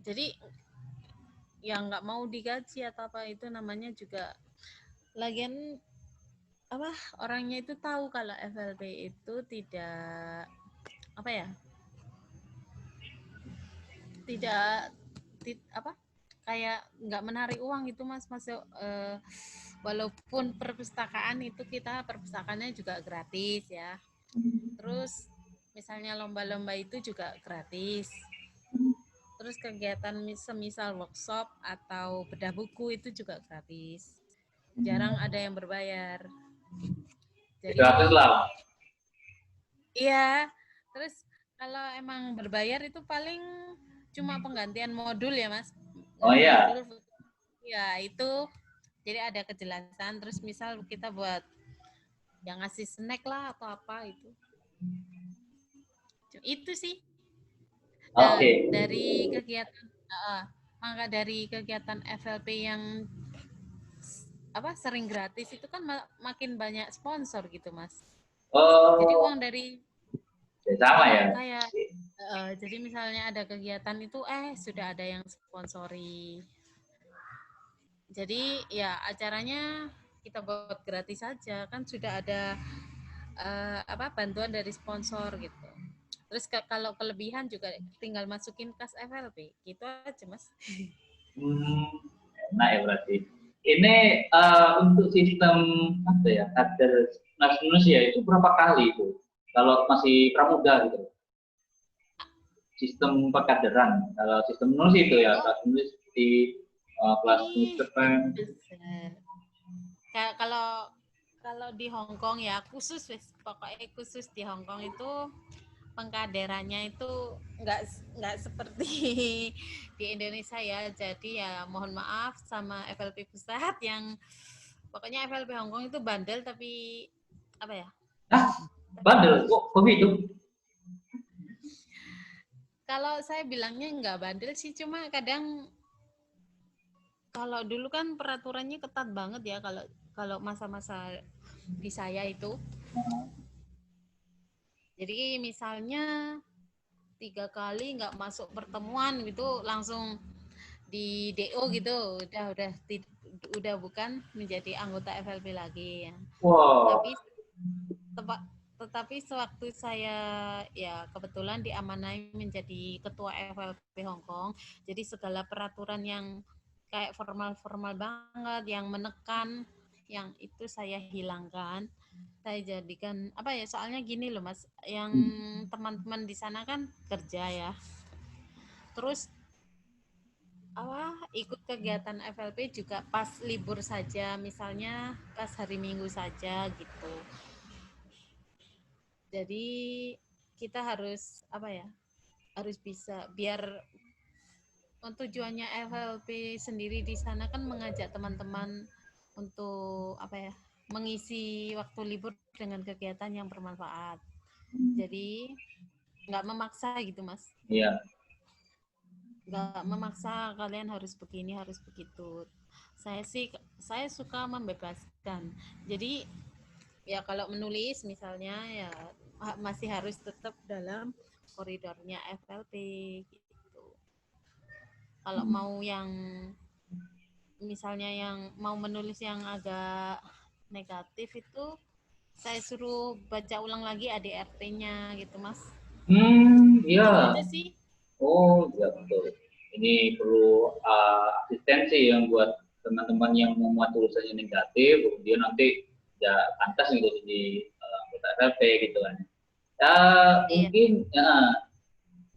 Speaker 2: Jadi yang nggak mau digaji atau apa itu namanya juga lagian apa orangnya itu tahu kalau FLP itu tidak apa ya tidak apa kayak nggak menarik uang itu mas masuk walaupun perpustakaan itu kita perpustakaannya juga gratis ya, terus misalnya lomba-lomba itu juga gratis, terus kegiatan semisal workshop atau bedah buku itu juga gratis, jarang ada yang berbayar. Jadi
Speaker 1: Gratis lah.
Speaker 2: iya, terus kalau emang berbayar itu paling cuma penggantian modul ya mas.
Speaker 1: Oh iya.
Speaker 2: Modul ya itu jadi ada kejelasan, terus misal kita buat yang ngasih snack lah atau apa itu sih. Nah,
Speaker 1: Oke.
Speaker 2: dari kegiatan maka dari kegiatan FLP yang apa sering gratis itu kan makin banyak sponsor gitu mas. Jadi
Speaker 1: Oh,
Speaker 2: uang dari
Speaker 1: sama ya.
Speaker 2: kayak jadi misalnya ada kegiatan itu sudah ada yang sponsori. Jadi ya acaranya kita buat gratis saja kan sudah ada apa bantuan dari sponsor gitu. Terus kalau kelebihan juga tinggal masukin kas FLP gitu aja mas.
Speaker 1: Enak ya berarti. Ini untuk sistem apa ya kader manusia itu berapa kali itu? Kalau masih pramuda gitu. Sistem pekaderan. Kalau sistem nulis itu ya kelas nulis di kelas nulis depan.
Speaker 2: Kalau kalau di Hong Kong ya khusus pokoknya khusus di Hong Kong itu pengkaderannya itu nggak seperti di Indonesia ya. Jadi ya mohon maaf sama FLP pusat yang pokoknya FLP Hong Kong itu bandel tapi apa ya?
Speaker 1: Bandel kok begitu?
Speaker 2: Kalau saya bilangnya nggak bandel sih, cuma kadang kalau dulu kan peraturannya ketat banget ya kalau masa-masa di saya itu. Jadi misalnya 3 kali nggak masuk pertemuan gitu langsung di DO gitu, udah bukan menjadi anggota FLP lagi ya.
Speaker 1: Wow.
Speaker 2: Tetapi sewaktu saya ya kebetulan diamanai menjadi ketua FLP Hong Kong, jadi segala peraturan yang kayak formal-formal banget, yang menekan, yang itu saya hilangkan. Saya jadikan apa ya? Soalnya gini loh Mas, yang teman-teman di sana kan kerja ya. Terus apa ikut kegiatan FLP juga pas libur saja, misalnya pas hari Minggu saja gitu. Jadi kita harus apa ya? Harus bisa biar tujuannya FLP sendiri di sana kan mengajak teman-teman untuk apa ya? Mengisi waktu libur dengan kegiatan yang bermanfaat. Jadi nggak memaksa gitu mas.
Speaker 1: Iya.
Speaker 2: Nggak memaksa kalian harus begini harus begitu. Saya suka membebaskan. Jadi ya kalau menulis misalnya ya masih harus tetap dalam koridornya FLP gitu. Kalau mau yang misalnya yang mau menulis yang agak negatif itu saya suruh baca ulang lagi ADRT-nya gitu mas.
Speaker 1: Iya.
Speaker 2: Itu aja sih.
Speaker 1: Oh, ya betul. Ini perlu asistensi yang buat teman-teman yang membuat tulisannya negatif, kemudian nanti ya pantas gitu di anggota RP gitu kan. Ya
Speaker 2: Iya.
Speaker 1: mungkin ya,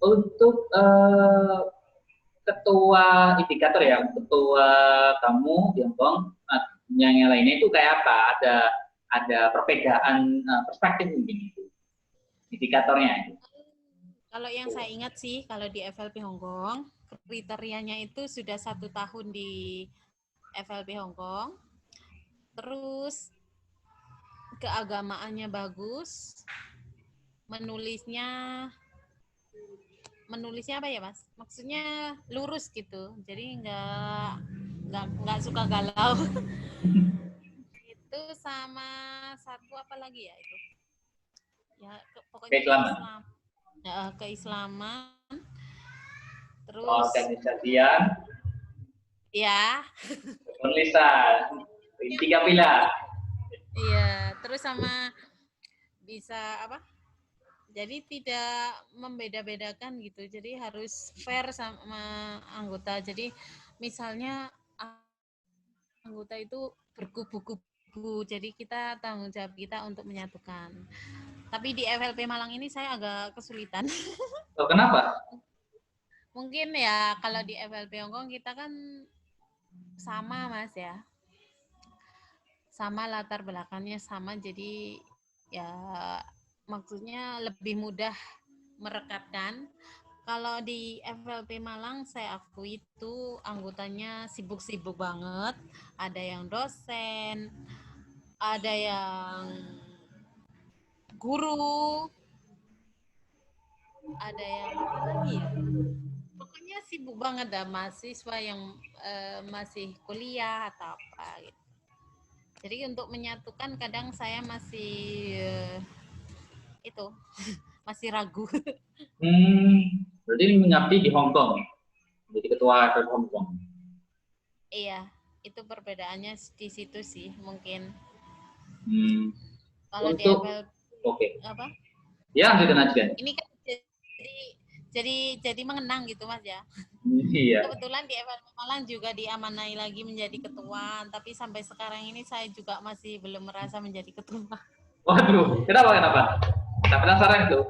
Speaker 1: untuk ketua indikator ya, ketua kamu yang yang lainnya itu kayak apa? Ada perbedaan perspektif mungkin itu indikatornya.
Speaker 2: Kalau yang saya ingat sih, kalau di FLP Hong Kong, kriterianya itu sudah 1 tahun di FLP Hong Kong, terus keagamaannya bagus, menulisnya apa ya mas? Maksudnya lurus gitu, jadi nggak suka galau. Itu sama satu apa lagi ya itu? ya pokoknya
Speaker 1: Keislaman.
Speaker 2: Islam, keislaman. Terus
Speaker 1: Organisasian,
Speaker 2: ya,
Speaker 1: penulisan, tiga pilar.
Speaker 2: iya. Terus sama bisa apa? Jadi tidak membeda-bedakan gitu. Jadi harus fair sama anggota. Jadi misalnya anggota itu berkubu-kubu. Jadi kita tanggung jawab kita untuk menyatukan. Tapi di FLP Malang ini saya agak kesulitan.
Speaker 1: Oh, kenapa?
Speaker 2: Mungkin ya kalau di FLP Hongkong kita kan sama Mas ya. Sama latar belakangnya sama, jadi ya maksudnya lebih mudah merekatkan. Kalau di FLP Malang saya akui itu anggotanya sibuk-sibuk banget. Ada yang dosen, ada yang guru, ada yang apa lagi ya? Pokoknya sibuk banget dah mahasiswa yang masih kuliah atau apa gitu. Jadi untuk menyatukan kadang saya masih itu masih ragu.
Speaker 1: Berarti mengabdi di Hong Kong, jadi ketua FF Hong Kong.
Speaker 2: Iya, itu perbedaannya di situ sih mungkin. Kalau di
Speaker 1: Untuk
Speaker 2: FL
Speaker 1: oke.
Speaker 2: apa?
Speaker 1: Ya, lanjutkan.
Speaker 2: Ini kan jadi mengenang gitu Mas ya.
Speaker 1: Iya.
Speaker 2: Kebetulan di FL Malang juga diamanai lagi menjadi ketua, tapi sampai sekarang ini saya juga masih belum merasa menjadi ketua.
Speaker 1: Waduh, kenapa? Saya penasaran itu.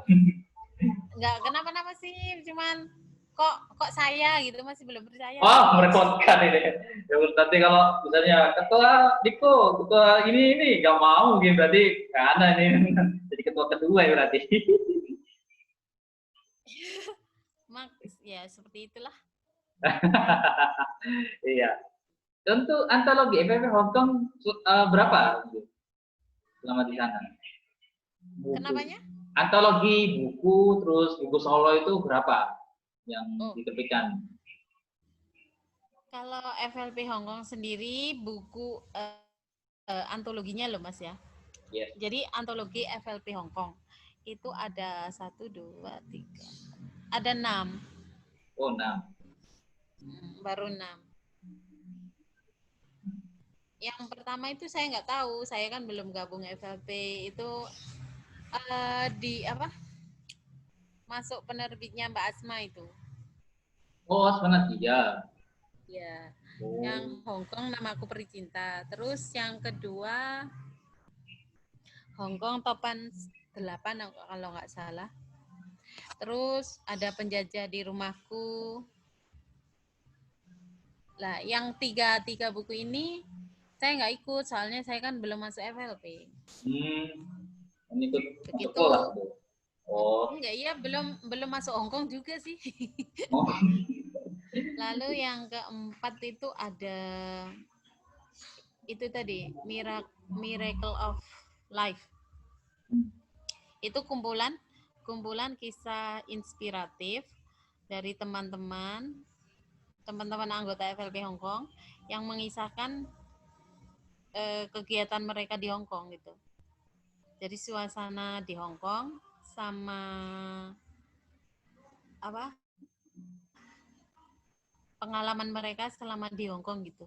Speaker 2: Nggak kenapa-napa sih, cuman kok saya gitu masih belum percaya.
Speaker 1: Oh, merepotkan ini. Ya, nanti kalau misalnya ketua Diko, ketua ini nggak mau gitu, berarti karena ini jadi ketua kedua ya berarti.
Speaker 2: Mak, ya seperti itulah.
Speaker 1: Iya. Tentu antologi FFP Hong Kong berapa selama di sana? Buku.
Speaker 2: Kenapanya?
Speaker 1: Antologi buku terus buku solo itu berapa yang diterbitkan?
Speaker 2: Kalau FLP Hongkong sendiri buku antologinya loh Mas ya.
Speaker 1: Yes.
Speaker 2: Jadi antologi FLP Hongkong itu ada 1, 2, 3, ada 6.
Speaker 1: Oh, 6.
Speaker 2: Baru 6. Yang pertama itu saya nggak tahu, saya kan belum gabung FLP itu di apa? Masuk penerbitnya Mbak Asma itu.
Speaker 1: Oh, sebenarnya 3.
Speaker 2: Ya. Yang Hongkong nama aku Peri Cinta. Terus yang kedua Hongkong Topan 8 kalau nggak salah. Terus ada Penjajah di Rumahku. Lah, yang tiga buku ini saya nggak ikut, soalnya saya kan belum masuk FLP.
Speaker 1: Ikut
Speaker 2: Begitu.
Speaker 1: sekolah tuh. Oh.
Speaker 2: Enggak, iya belum masuk Hongkong juga sih.
Speaker 1: Oh.
Speaker 2: Lalu yang keempat itu ada itu tadi Miracle of Life. Itu kumpulan kisah inspiratif dari teman-teman anggota FLP Hongkong yang mengisahkan kegiatan mereka di Hongkong gitu. Jadi suasana di Hongkong sama apa pengalaman mereka selama di Hongkong gitu.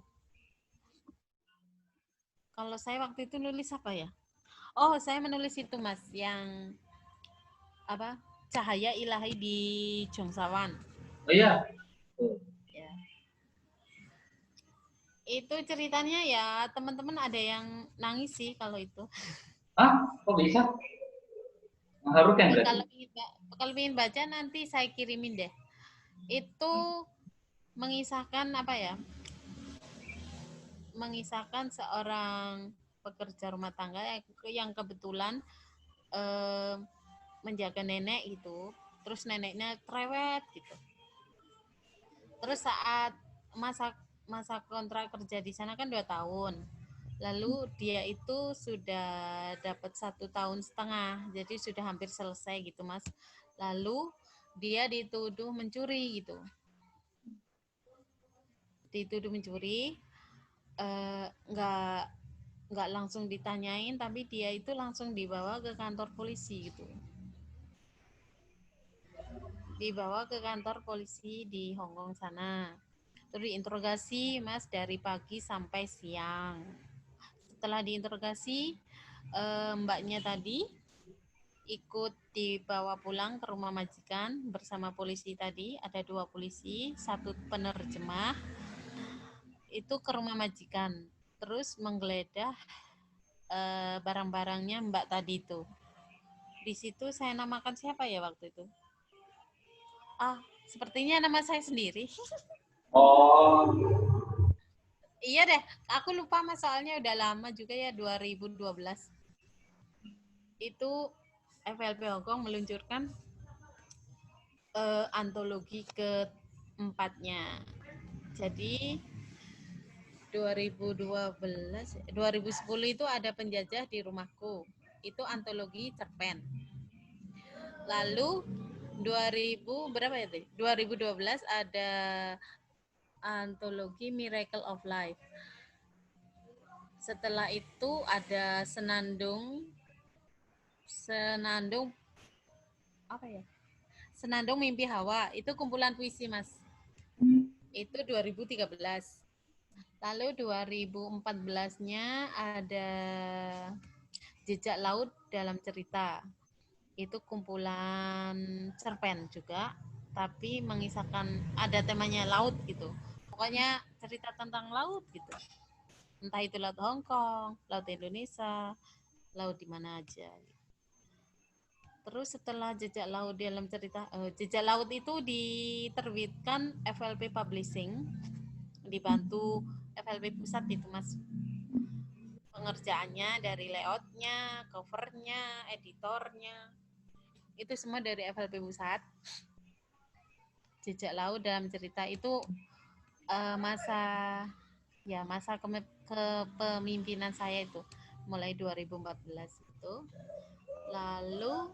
Speaker 2: Kalau saya waktu itu nulis apa ya? Oh, saya menulis itu Mas, yang apa? Cahaya Ilahi di Jongsawan.
Speaker 1: Oh iya.
Speaker 2: Ya. Itu ceritanya ya teman-teman ada yang nangis sih kalau itu.
Speaker 1: Ah, kok bisa? Mengharukan berarti.
Speaker 2: Kalau ingin baca nanti saya kirimin deh. Itu mengisahkan apa ya? Mengisahkan seorang pekerja rumah tangga yang kebetulan menjaga nenek gitu. Terus neneknya cerewet gitu. Terus saat masa kontrak kerja di sana kan 2 tahun. Lalu dia itu sudah dapat 1,5 tahun, jadi sudah hampir selesai gitu Mas. Lalu dia dituduh mencuri gitu. Dituduh mencuri, nggak nggak langsung ditanyain, tapi dia itu langsung dibawa ke kantor polisi gitu. Dibawa ke kantor polisi di Hong Kong sana. Terus diinterogasi Mas dari pagi sampai siang. Setelah diinterogasi, mbaknya tadi ikut dibawa pulang ke rumah majikan bersama polisi tadi. Ada 2 polisi, 1 penerjemah, itu ke rumah majikan. Terus menggeledah barang-barangnya mbak tadi itu. Di situ saya namakan siapa ya waktu itu? Sepertinya nama saya sendiri.
Speaker 1: Oh,
Speaker 2: Iya deh, aku lupa mas, soalnya udah lama juga ya, 2012. Itu FLP Hongkong meluncurkan antologi keempatnya. Jadi 2010 itu ada Penjajah di Rumahku. Itu antologi cerpen. Lalu 2000 berapa ya tadi? 2012 ada antologi Miracle of Life. Setelah itu ada Senandung apa ya? Senandung Mimpi Hawa. Itu kumpulan puisi, Mas. Itu 2013. Lalu 2014-nya ada Jejak Laut dalam Cerita. Itu kumpulan cerpen juga, tapi mengisahkan ada temanya laut gitu. Pokoknya cerita tentang laut gitu. Entah itu laut Hong Kong, laut Indonesia, laut di mana aja. Terus setelah Jejak Laut dalam Cerita, Jejak Laut itu diterbitkan FLP Publishing, dibantu FLP Pusat itu Mas. Pengerjaannya dari layoutnya, covernya, editornya, itu semua dari FLP Pusat. Jejak Laut dalam Cerita itu masa kepemimpinan saya itu mulai 2014 itu. Lalu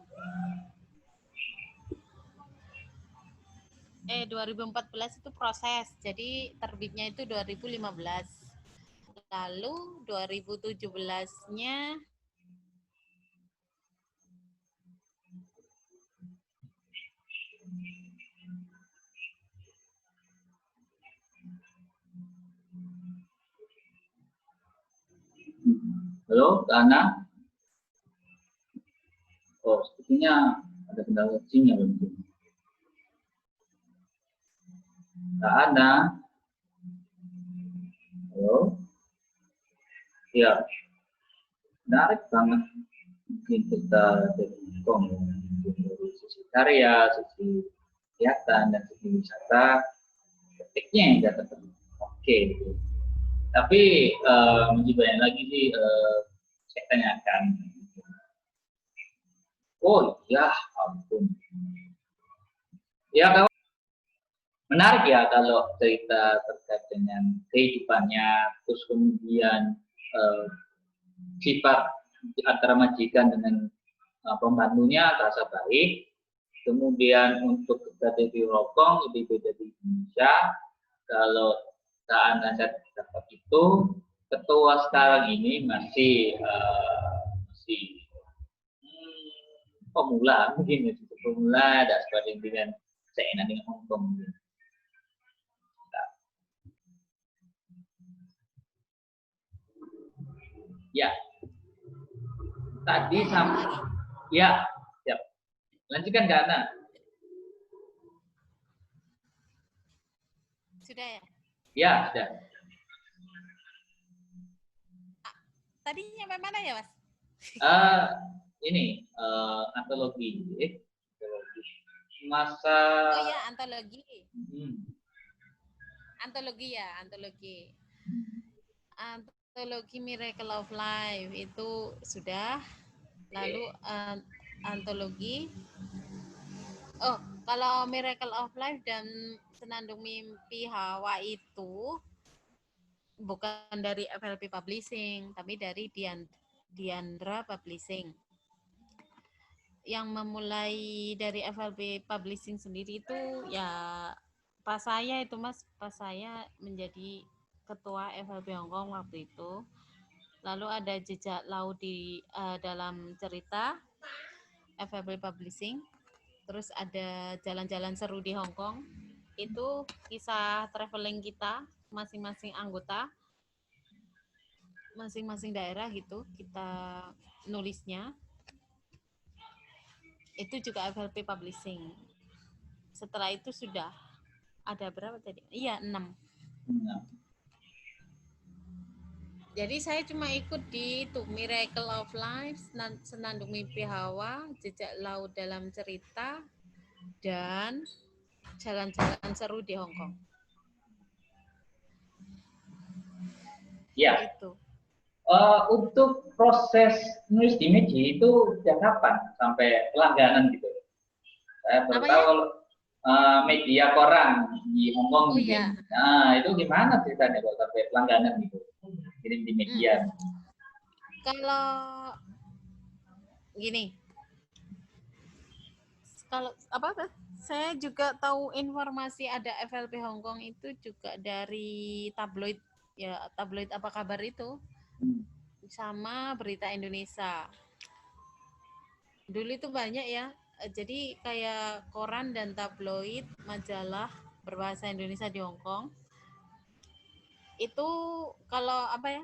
Speaker 2: 2014 itu proses, jadi terbitnya itu 2015. Lalu 2017-nya
Speaker 1: halo, Kak Ana. Oh, sepertinya ada kendala sinyal mungkin. Kak Ana. Halo. Ya, menarik banget. Mungkin kita dari sisi karya, sisi kegiatan, dan sisi wisata, ketiknya yang tidak tetap oke. Gitu. Tapi masih banyak lagi sih saya tanyakan. Oh ya ampun. Ya kawan, menarik ya kalau cerita terkait dengan kehidupannya, terus kemudian sifat antara majikan dengan pembantunya terasa baik. Kemudian untuk ketika di Hongkong lebih beda di Indonesia. Kalau saat Anda dapat itu, ketua sekarang ini masih pemula mungkin ya, pemula dan sebagainya dengan seenak dengan Hongkong. Ya, tadi sampai ya, siap. Lanjutkan Kak Ana.
Speaker 2: sudah ya?
Speaker 1: Ya, sudah.
Speaker 2: Tadi nyampe mana ya, Mas?
Speaker 1: Ini antologi. Masa.
Speaker 2: Oh ya, antologi. Antologi ya, antologi. Antologi Miracle of Life itu sudah. Lalu antologi. Oh, kalau Miracle of Life dan Senandung Mimpi Hawa itu bukan dari FLP Publishing, tapi dari Diandra Publishing. Yang memulai dari FLP Publishing sendiri itu ya pas saya itu Mas, pas saya menjadi ketua FLP Hongkong waktu itu. Lalu ada jejak laut di dalam cerita FFP Publishing. Terus ada jalan-jalan seru di Hong Kong. Itu kisah traveling kita masing-masing anggota, masing-masing daerah gitu kita nulisnya. Itu juga FFP Publishing. Setelah itu sudah ada berapa tadi? Iya, 6. Jadi saya cuma ikut di itu Miracle of Life, Senandung Mimpi Hawa, Jejak Laut dalam Cerita, dan Jalan-jalan Seru di Hong Kong.
Speaker 1: Ya.
Speaker 2: Itu.
Speaker 1: Untuk proses nulis di Meiji itu sejak kapan sampai langganan gitu? Saya baru tahu media koran di Hong Kong mungkin.
Speaker 2: Iya.
Speaker 1: Nah, itu gimana ceritanya kalau sampai langganan gitu? Kirim di media.
Speaker 2: Kalau gini, kalau apa? Saya juga tahu informasi ada FLP Hong Kong itu juga dari tabloid ya, tabloid Apa Kabar itu. Sama Berita Indonesia. Dulu itu banyak ya. Jadi kayak koran dan tabloid, majalah berbahasa Indonesia di Hong Kong. Itu kalau apa ya?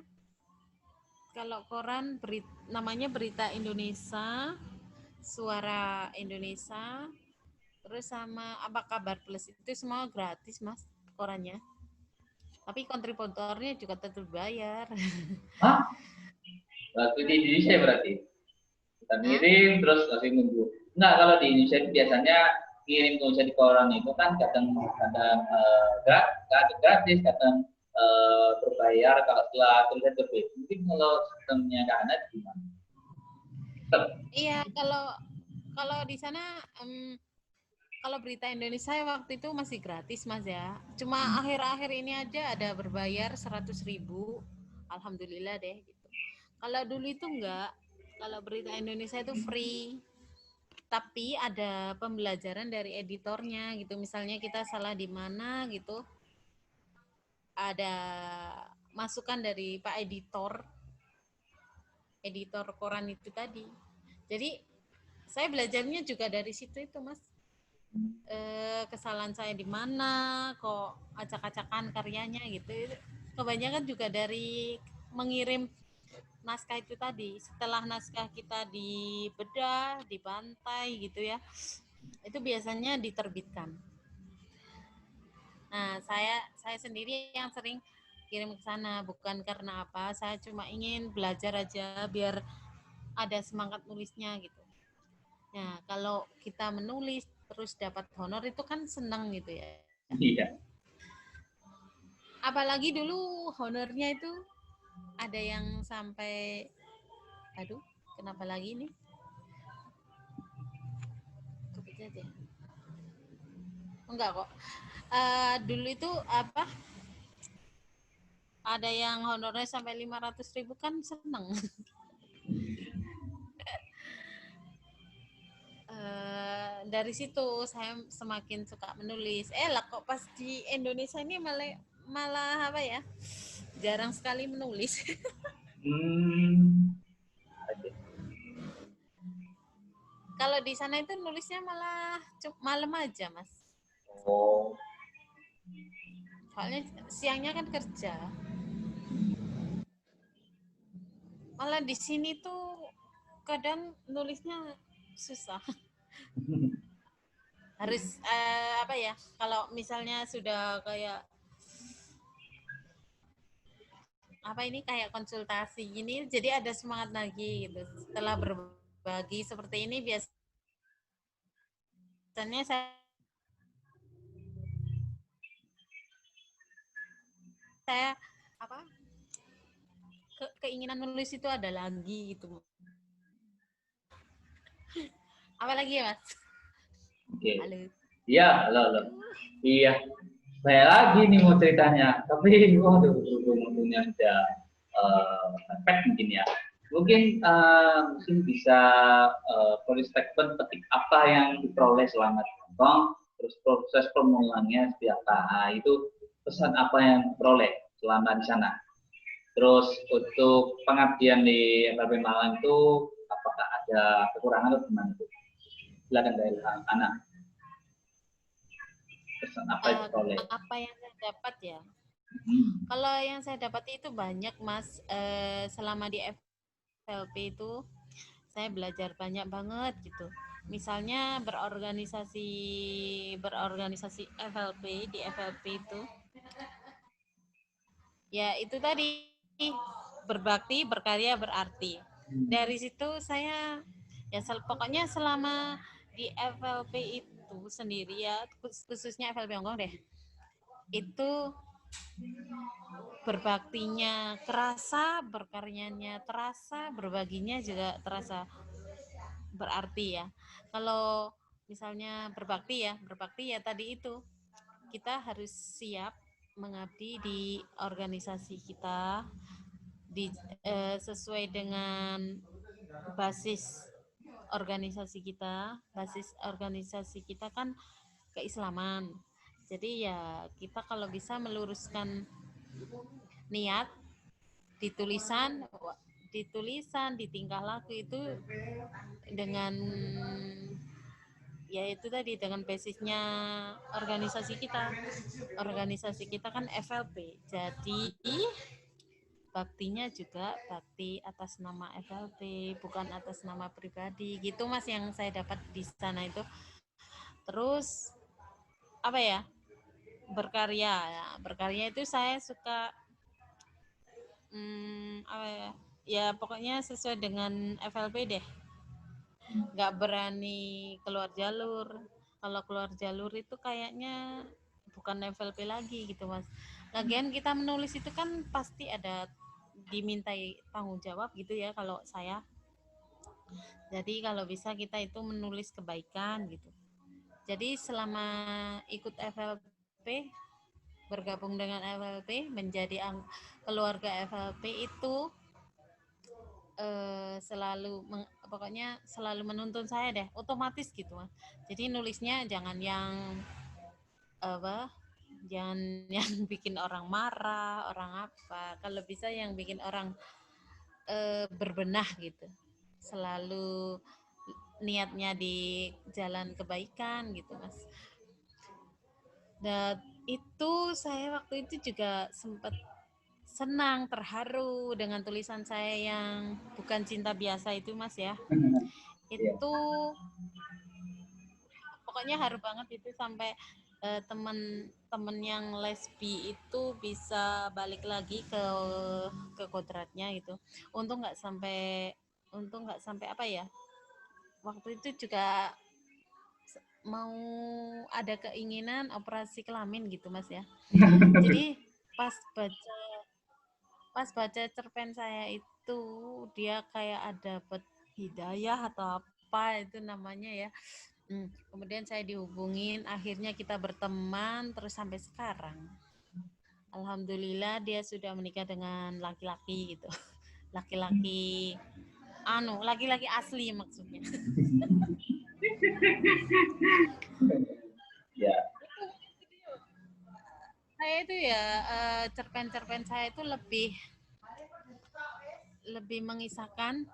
Speaker 2: Kalau koran namanya Berita Indonesia, Suara Indonesia, terus sama Apa Kabar Plus, itu semua gratis mas korannya. Tapi kontributornya juga tetap bayar.
Speaker 1: Hah? Waktu di Indonesia berarti? Kita ngirim terus langsung nunggu. Enggak, kalau di Indonesia itu biasanya kirim tulisan di koran itu kan kadang gratis, kadang berbayar kalau setelah tulisan terbit. Mungkin kalau sistemnya Ghana gimana?
Speaker 2: Iya, kalau di sana kalau Berita Indonesia waktu itu masih gratis mas ya. Cuma akhir-akhir ini aja ada berbayar 100.000. Alhamdulillah deh gitu. Kalau dulu itu enggak. Kalau Berita Indonesia itu free. Tapi ada pembelajaran dari editornya gitu. Misalnya kita salah di mana gitu. Ada masukan dari Pak editor koran itu tadi. Jadi saya belajarnya juga dari situ itu mas. Kesalahan saya di mana, kok acak-acakan karyanya gitu. Kebanyakan juga dari mengirim naskah itu tadi. Setelah naskah kita dibedah, dibantai gitu ya, itu biasanya diterbitkan. Nah, saya sendiri yang sering kirim ke sana, bukan karena apa, saya cuma ingin belajar aja biar ada semangat nulisnya gitu. Nah, kalau kita menulis terus dapat honor itu kan senang gitu ya.
Speaker 1: Iya.
Speaker 2: Apalagi dulu honornya itu ada yang sampai, aduh, kenapa lagi nih? Kepencet ya? Enggak kok. Dulu itu apa? Ada yang honornya sampai 500.000 kan seneng. Dari situ saya semakin suka menulis. Lah kok pas di Indonesia ini malah apa ya? Jarang sekali menulis. Kalau di sana itu nulisnya malah malam aja, Mas.
Speaker 1: Oh.
Speaker 2: Soalnya siangnya kan kerja. Malah di sini tuh kadang nulisnya susah. Harus apa ya? Kalau misalnya sudah kayak apa ini kayak konsultasi gini, jadi ada semangat lagi gitu. Setelah berbagi seperti ini biasanya saya apa keinginan menulis itu ada lagi gitu. Apalagi ya mas?
Speaker 1: Oke.
Speaker 2: Halo.
Speaker 1: Iya, halo. Iya, saya lagi nih mau ceritanya, tapi waduh, waktunya sudah efek mungkin ya. Mungkin bisa tulis statement petik apa yang diperoleh selama di Hong Kong, terus proses permulannya seperti apa. Itu pesan apa yang diperoleh selama di sana. Terus untuk pengabdian di FLB Malang itu apakah ada kekurangan atau gimana itu? Silakan dari anak. Pesan apa itu oleh?
Speaker 2: Apa yang saya dapat ya? Kalau yang saya dapat itu banyak Mas. Selama di FLP itu saya belajar banyak banget gitu. Misalnya berorganisasi FLP di FLP itu, ya itu tadi berbakti, berkarya, berarti. Dari situ saya ya pokoknya selama di FLP itu sendiri ya, khususnya FLP Hongkong deh, itu berbaktinya kerasa, berkaryanya terasa, berbaginya juga terasa, berarti ya. Kalau misalnya berbakti ya tadi itu kita harus siap mengabdi di organisasi kita, sesuai dengan basis organisasi kita kan keislaman. Jadi ya kita kalau bisa meluruskan niat di tulisan, di tingkah laku itu dengan ya itu tadi dengan basisnya organisasi kita. Organisasi kita kan FLP. Jadi baktinya juga bakti atas nama FLP, bukan atas nama pribadi. Gitu Mas yang saya dapat di sana itu. Terus apa ya? Berkarya. Ya, berkarya itu saya suka apa ya? Ya pokoknya sesuai dengan FLP deh. Nggak berani keluar jalur. Kalau keluar jalur itu kayaknya bukan FLP lagi gitu Mas. Lagian kita menulis itu kan pasti ada dimintai tanggung jawab gitu ya kalau saya. Jadi kalau bisa kita itu menulis kebaikan gitu. Jadi selama ikut FLP, bergabung dengan FLP, menjadi keluarga FLP itu pokoknya selalu menuntun saya deh, otomatis gitu Mas. Jadi nulisnya jangan yang apa? Jangan yang bikin orang marah, orang apa. Kalau bisa yang bikin orang berbenah gitu. Selalu niatnya di jalan kebaikan gitu Mas. Dan itu saya waktu itu juga sempat senang, terharu dengan tulisan saya yang bukan cinta biasa itu Mas ya. Itu pokoknya haru banget itu sampai temen-temen yang lesbi itu bisa balik lagi ke kodratnya gitu. Untung nggak sampai apa ya, waktu itu juga mau ada keinginan operasi kelamin gitu Mas ya. Jadi pas baca cerpen saya itu dia kayak ada hidayah atau apa itu namanya ya. Kemudian saya dihubungin, akhirnya kita berteman terus sampai sekarang. Alhamdulillah dia sudah menikah dengan laki-laki gitu. Laki-laki laki-laki asli maksudnya.
Speaker 1: Ya.
Speaker 2: Saya itu ya cerpen-cerpen saya itu lebih mengisahkan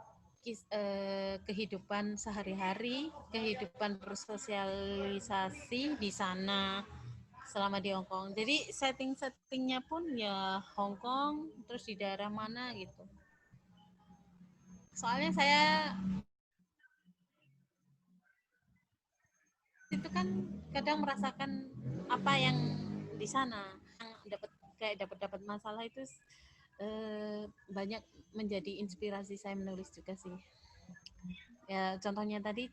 Speaker 2: kehidupan sehari-hari, kehidupan bersosialisasi di sana selama di Hong Kong. Jadi setting-settingnya pun ya Hong Kong, terus di daerah mana gitu. Soalnya saya itu kan kadang merasakan apa yang di sana, yang dapat masalah itu banyak menjadi inspirasi saya menulis juga sih. Ya contohnya tadi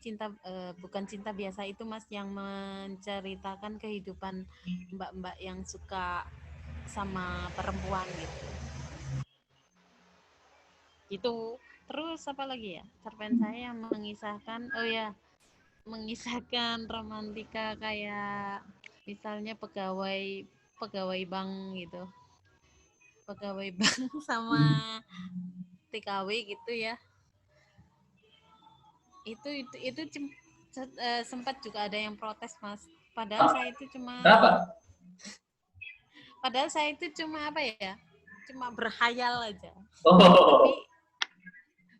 Speaker 2: bukan cinta biasa itu Mas yang menceritakan kehidupan mbak-mbak yang suka sama perempuan gitu. Itu terus apa lagi ya? Cerpen saya yang mengisahkan romantika kayak misalnya pegawai bank gitu. Pegawai bank sama TKW gitu ya. Itu sempat juga ada yang protes Mas. Padahal saya itu cuma
Speaker 1: Kenapa?
Speaker 2: apa ya? cuma berhayal aja.
Speaker 1: Oh.
Speaker 2: Tapi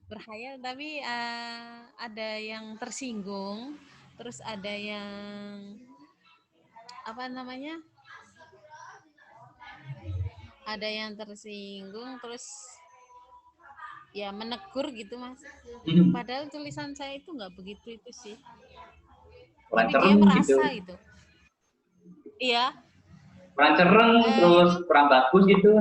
Speaker 2: berhayal tapi ada yang tersinggung, terus ada yang apa namanya? Ada yang tersinggung terus ya menegur gitu Mas. Padahal tulisan saya itu nggak begitu itu sih.
Speaker 1: Kurang
Speaker 2: Tapi dia
Speaker 1: cereng gitu.
Speaker 2: merasa gitu. Iya.
Speaker 1: Kurang cereng, terus
Speaker 2: Itu
Speaker 1: kurang bagus gitu.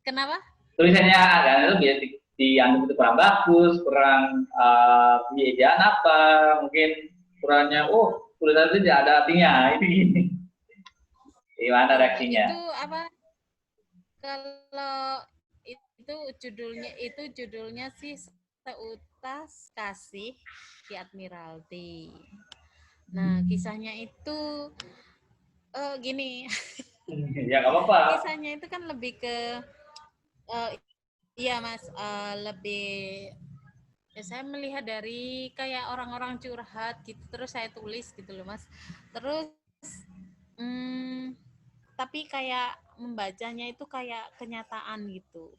Speaker 2: kenapa?
Speaker 1: Tulisannya ada itu biar dianggap itu kurang bagus, kurang ejaan apa, mungkin kurangnya, oh tulisan itu tidak ada artinya, itu gini. Gimana
Speaker 2: Iya,
Speaker 1: reaksinya?
Speaker 2: itu apa? Kalau itu judulnya sih Seutas Kasih di Admiralty. Nah, kisahnya itu gini,
Speaker 1: Ya nggak apa-apa.
Speaker 2: kisahnya itu kan lebih ke uh, iya Mas, lebih ya saya melihat dari kayak orang-orang curhat gitu terus saya tulis gitu loh Mas. Terus hmm, tapi kayak membacanya itu kayak kenyataan gitu.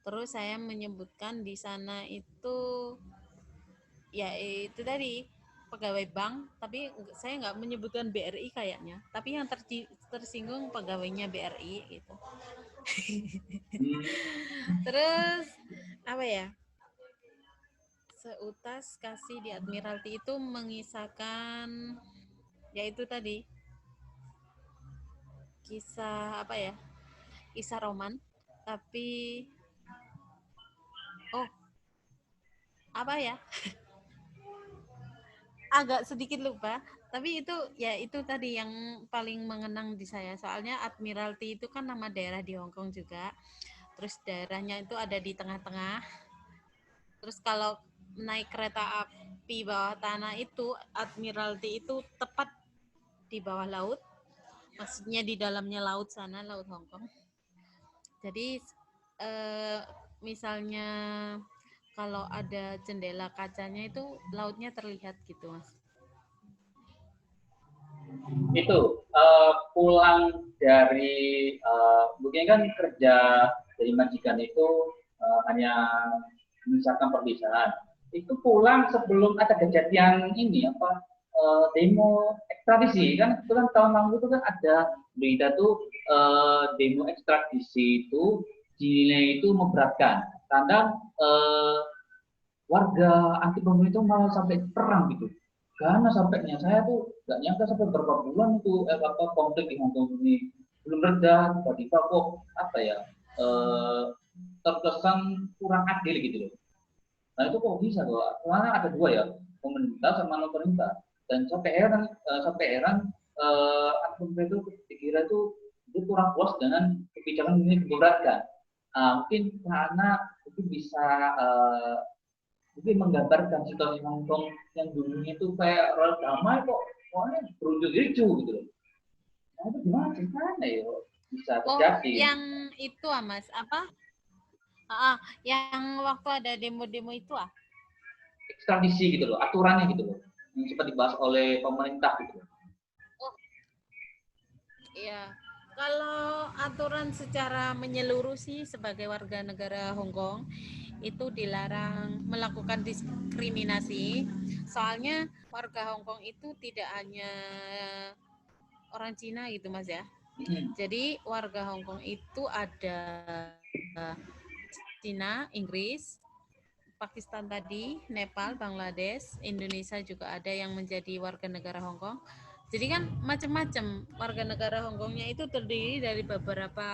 Speaker 2: Terus saya menyebutkan di sana itu ya itu tadi pegawai bank, tapi saya nggak menyebutkan BRI kayaknya. Tapi yang tersinggung pegawainya BRI gitu. Terus apa ya? Seutas Kasih di Admiralty itu mengisahkan yaitu tadi kisah apa ya? Kisah roman tapi oh apa ya? Agak sedikit lupa, tapi itu ya itu tadi yang paling mengenang di saya. Soalnya Admiralty itu kan nama daerah di Hong Kong juga. Terus daerahnya itu ada di tengah-tengah. Terus kalau naik kereta api bawah tanah itu Admiralty itu tepat di bawah laut. Maksudnya di dalamnya laut sana, laut Hong Kong. Jadi eh, misalnya kalau ada jendela kacanya itu lautnya terlihat gitu, Mas.
Speaker 1: Itu pulang dari mungkin kan kerja dari majikan itu hanya misalkan perpisahan. Itu pulang sebelum ada kejadian ini apa demo ekstradisi kan itu kan tahun lalu itu kan ada berita tuh demo ekstradisi itu dinilai itu memberatkan karena warga anti pemilu itu malah sampai perang gitu. Karena sampainya saya tuh nggak nyangka sampai berapa bulan itu apa konflik di Hongkong ini belum reda, tiba-tiba kok apa ya terkesan kurang adil gitu loh. Nah itu kok bisa kok? Karena ada dua ya, pemerintah sama non pemerintah. Dan sampai heran pemerintah itu dikira itu dia kurang puas dengan kebijakan ini keberatkan. Mungkin karena itu bisa mungkin menggambarkan situasi Hongkong yang dulunya itu kayak orang damai kok pokoknya berujung ricu gitu loh. Nah itu gimana ceritanya ya bisa
Speaker 2: Oh,
Speaker 1: terjadi
Speaker 2: yang itu Mas, apa? Yang waktu ada demo-demo itu
Speaker 1: ekstradisi gitu loh, aturannya gitu loh yang sempat dibahas oleh pemerintah gitu loh.
Speaker 2: Oh, iya. Kalau aturan secara menyeluruh sih sebagai warga negara Hong Kong itu dilarang melakukan diskriminasi. Soalnya warga Hong Kong itu tidak hanya orang Cina gitu Mas ya. Jadi warga Hong Kong itu ada Cina, Inggris, Pakistan tadi, Nepal, Bangladesh, Indonesia juga ada yang menjadi warga negara Hong Kong. Jadi kan macam-macam warga negara Hong Kongnya itu terdiri dari beberapa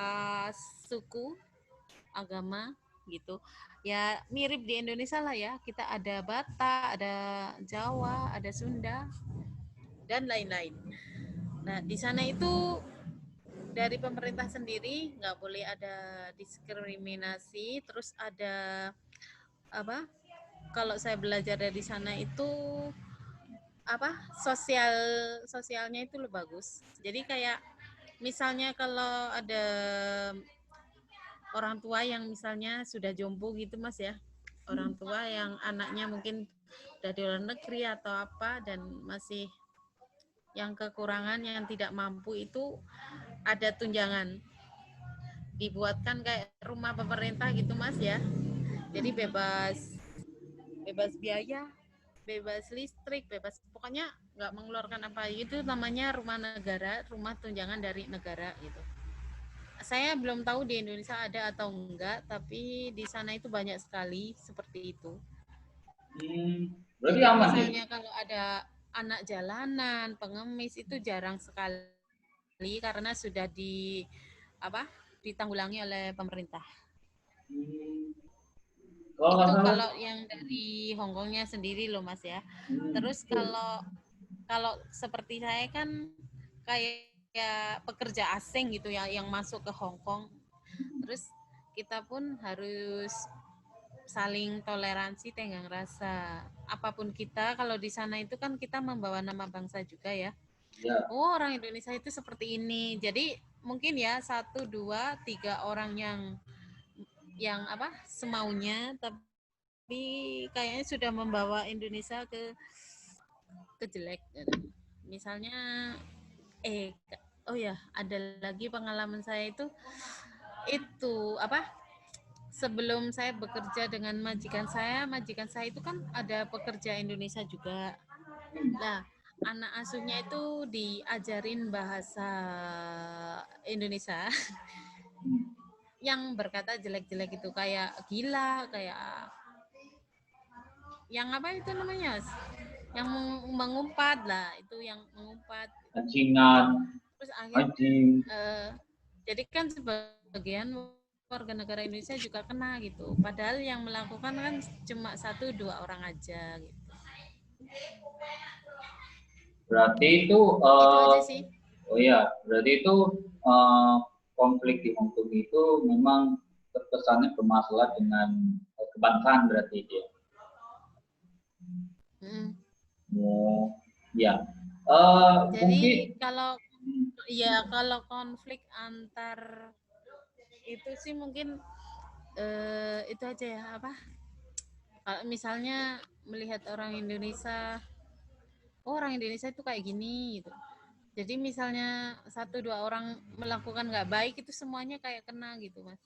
Speaker 2: suku, agama gitu. Ya mirip di Indonesia lah ya. Kita ada Batak, ada Jawa, ada Sunda dan lain-lain. Nah di sana itu dari pemerintah sendiri nggak boleh ada diskriminasi. Terus ada apa? Kalau saya belajar dari sana itu apa sosialnya itu lebih bagus. Jadi kayak misalnya kalau ada orang tua yang misalnya sudah jompo gitu Mas ya, orang tua yang anaknya mungkin udah di luar negeri atau apa dan masih yang kekurangan yang tidak mampu itu ada tunjangan. dibuatkan kayak rumah pemerintah gitu Mas ya. Jadi bebas biaya, bebas listrik, bebas pokoknya nggak mengeluarkan apa itu namanya rumah negara, rumah tunjangan dari negara gitu. Saya belum tahu di Indonesia ada atau enggak, tapi di sana itu banyak sekali seperti itu.
Speaker 1: Berarti
Speaker 2: Jadi
Speaker 1: aman ya?
Speaker 2: misalnya kalau ada anak jalanan, pengemis itu jarang sekali karena sudah ditanggulangi oleh pemerintah.
Speaker 1: Hmm, kalau nggak
Speaker 2: Itu
Speaker 1: salah,
Speaker 2: kalau yang dari Hongkongnya sendiri loh Mas ya. Terus
Speaker 1: betul.
Speaker 2: kalau seperti saya kan kayak pekerja asing gitu ya yang masuk ke Hongkong. Terus kita pun harus saling toleransi tenggang rasa. Apapun kita kalau di sana itu kan kita membawa nama bangsa juga ya.
Speaker 1: Ya,
Speaker 2: Oh, orang Indonesia itu seperti ini. Jadi mungkin ya satu, dua, tiga orang yang semaunya, tapi kayaknya sudah membawa Indonesia ke jelek. Misalnya, oh ya, ada lagi pengalaman saya itu sebelum saya bekerja dengan majikan saya itu kan ada pekerja Indonesia juga. Nah, anak asuhnya itu diajarin bahasa Indonesia yang berkata jelek-jelek itu kayak gila, kayak yang apa itu namanya? Yang mengumpat lah, itu yang mengumpat.
Speaker 1: anjingan,
Speaker 2: Terus
Speaker 1: anjing.
Speaker 2: jadi kan sebagian warga negara Indonesia juga kena gitu. Padahal yang melakukan kan cuma satu dua orang aja gitu.
Speaker 1: Berarti itu,
Speaker 2: Itu aja sih.
Speaker 1: oh iya, berarti itu uh, konflik di Hongkong itu memang terkesannya bermasalah dengan kebangsaan berarti dia.
Speaker 2: Mm.
Speaker 1: Oh, ya.
Speaker 2: Jadi
Speaker 1: Mungkin
Speaker 2: kalau konflik antar itu sih mungkin itu aja ya kalau misalnya melihat orang Indonesia itu kayak gini gitu. Jadi misalnya satu dua orang melakukan nggak baik itu semuanya kayak kena gitu Mas.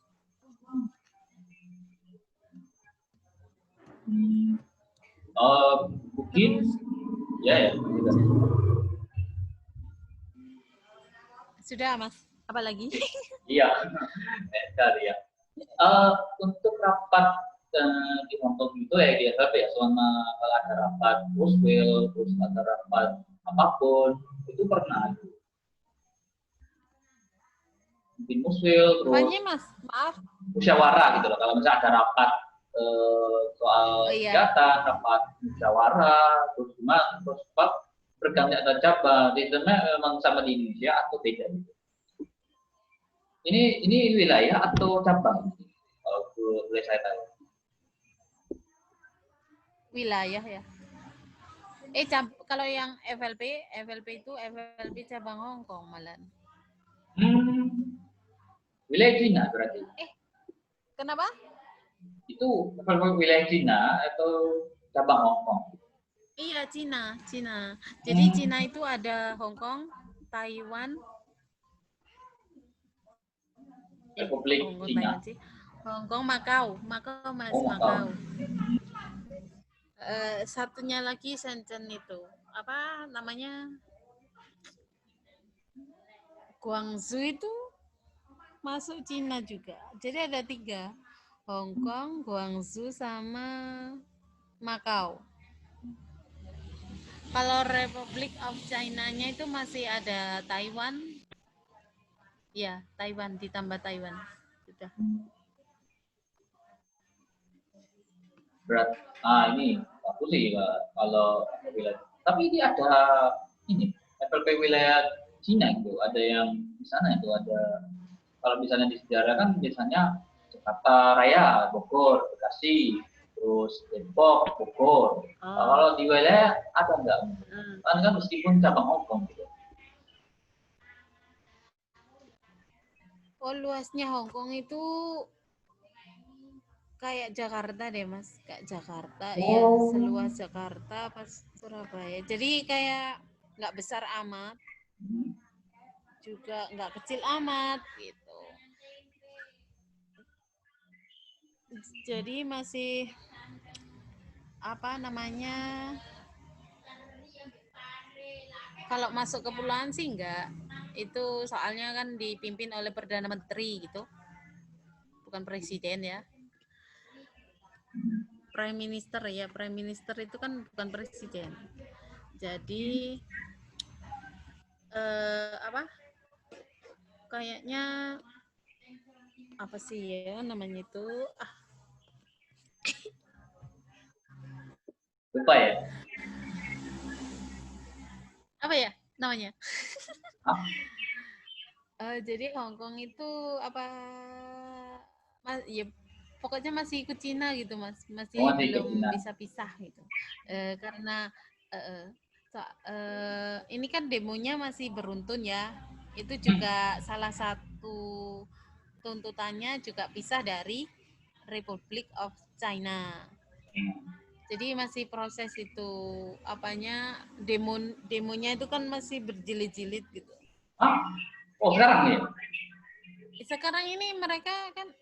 Speaker 1: hmm, uh, mungkin
Speaker 2: Terus
Speaker 1: ya ya gitu.
Speaker 2: sudah Mas, apa lagi?
Speaker 1: Iya, benar ya. Untuk rapat di Hongkong itu ya biasa ya selama kalau ada rapat Muswil, terus ada rapat apapun itu pernah mungkin Muswil terus
Speaker 2: Apanya Mas? Maaf.
Speaker 1: musyawarah gitu loh. Kalau misalnya ada rapat soal
Speaker 2: Oh iya.
Speaker 1: kegiatan, rapat musyawarah, terus gimana, terus apa berganti atau cabang, sistemnya memang sama di Indonesia atau beda gitu. Ini wilayah atau cabang? Kalau boleh saya tahu.
Speaker 2: Wilayah ya. Kalau yang FLP itu FLP cabang Hong Kong malah.
Speaker 1: Hmm, wilayah Cina berarti.
Speaker 2: Kenapa?
Speaker 1: Itu wilayah Cina atau cabang Hong Kong?
Speaker 2: Iya, Cina. Jadi Cina
Speaker 1: Hmm,
Speaker 2: itu ada Hong Kong, Taiwan, Hong
Speaker 1: Republik
Speaker 2: Kong Taiwan
Speaker 1: Cina.
Speaker 2: sih. Hong Kong, Makau, Mas,
Speaker 1: Oh,
Speaker 2: Makau.
Speaker 1: Macau.
Speaker 2: Satunya lagi Shenzhen itu. Apa namanya? Guangzhou itu masuk Cina juga. Jadi ada tiga. Hong Kong, Guangzhou, sama Makau. Kalau Republic of China-nya itu masih ada Taiwan. Ya, Taiwan ditambah Taiwan. Sudah.
Speaker 1: Berat. Ini aku sih kalau wilayah. Tapi ini ada ini FLP wilayah Cina itu ada yang di sana itu ada. Kalau misalnya di sejarah kan biasanya Jakarta Raya, Bogor, Bekasi, terus Depok, Bogor.
Speaker 2: Oh.
Speaker 1: Kalau di wilayah ada nggak?
Speaker 2: Hmm.
Speaker 1: Kan meskipun cabang Hongkong gitu.
Speaker 2: Oh, luasnya Hong Kong itu kayak Jakarta deh, Mas. Kayak Jakarta, iya.
Speaker 1: Oh,
Speaker 2: Seluas Jakarta pas Surabaya. Jadi kayak nggak besar amat, juga nggak kecil amat gitu. Jadi masih apa namanya? Kalau masuk kepulauan sih enggak. Itu soalnya kan dipimpin oleh Perdana Menteri gitu. Bukan presiden ya. Prime Minister ya. Prime Minister itu kan bukan presiden. Jadi apa? Kayaknya apa sih ya namanya itu?
Speaker 1: Lupa ya?
Speaker 2: Apa ya namanya?
Speaker 1: Ah,
Speaker 2: Jadi Hong Kong itu apa? Ya pokoknya masih ikut Cina gitu mas,
Speaker 1: oh,
Speaker 2: masih
Speaker 1: masih ikut
Speaker 2: belum
Speaker 1: Cina.
Speaker 2: bisa pisah gitu. Karena ini kan demonya masih beruntun ya. Itu juga salah satu tuntutannya juga pisah dari Republic of China. Jadi masih proses itu apanya demonya itu kan masih berjilid-jilid gitu.
Speaker 1: Oh sekarang ya?
Speaker 2: Sekarang ini mereka kan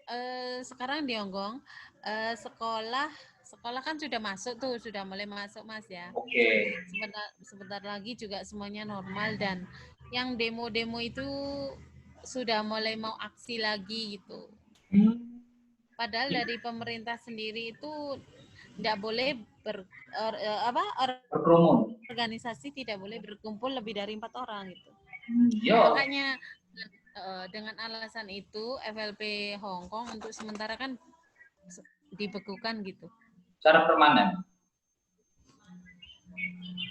Speaker 2: sekarang di Hongkong sekolah kan sudah masuk tuh, sudah mulai masuk mas ya.
Speaker 1: Oke.
Speaker 2: Sebentar lagi juga semuanya normal dan yang demo-demo itu sudah mulai mau aksi lagi gitu. Padahal dari pemerintah sendiri itu tidak boleh
Speaker 1: berkerumun.
Speaker 2: Organisasi tidak boleh berkumpul lebih dari 4 orang gitu. Makanya dengan alasan itu FLP Hong Kong untuk sementara kan dibekukan gitu.
Speaker 1: Secara permanen?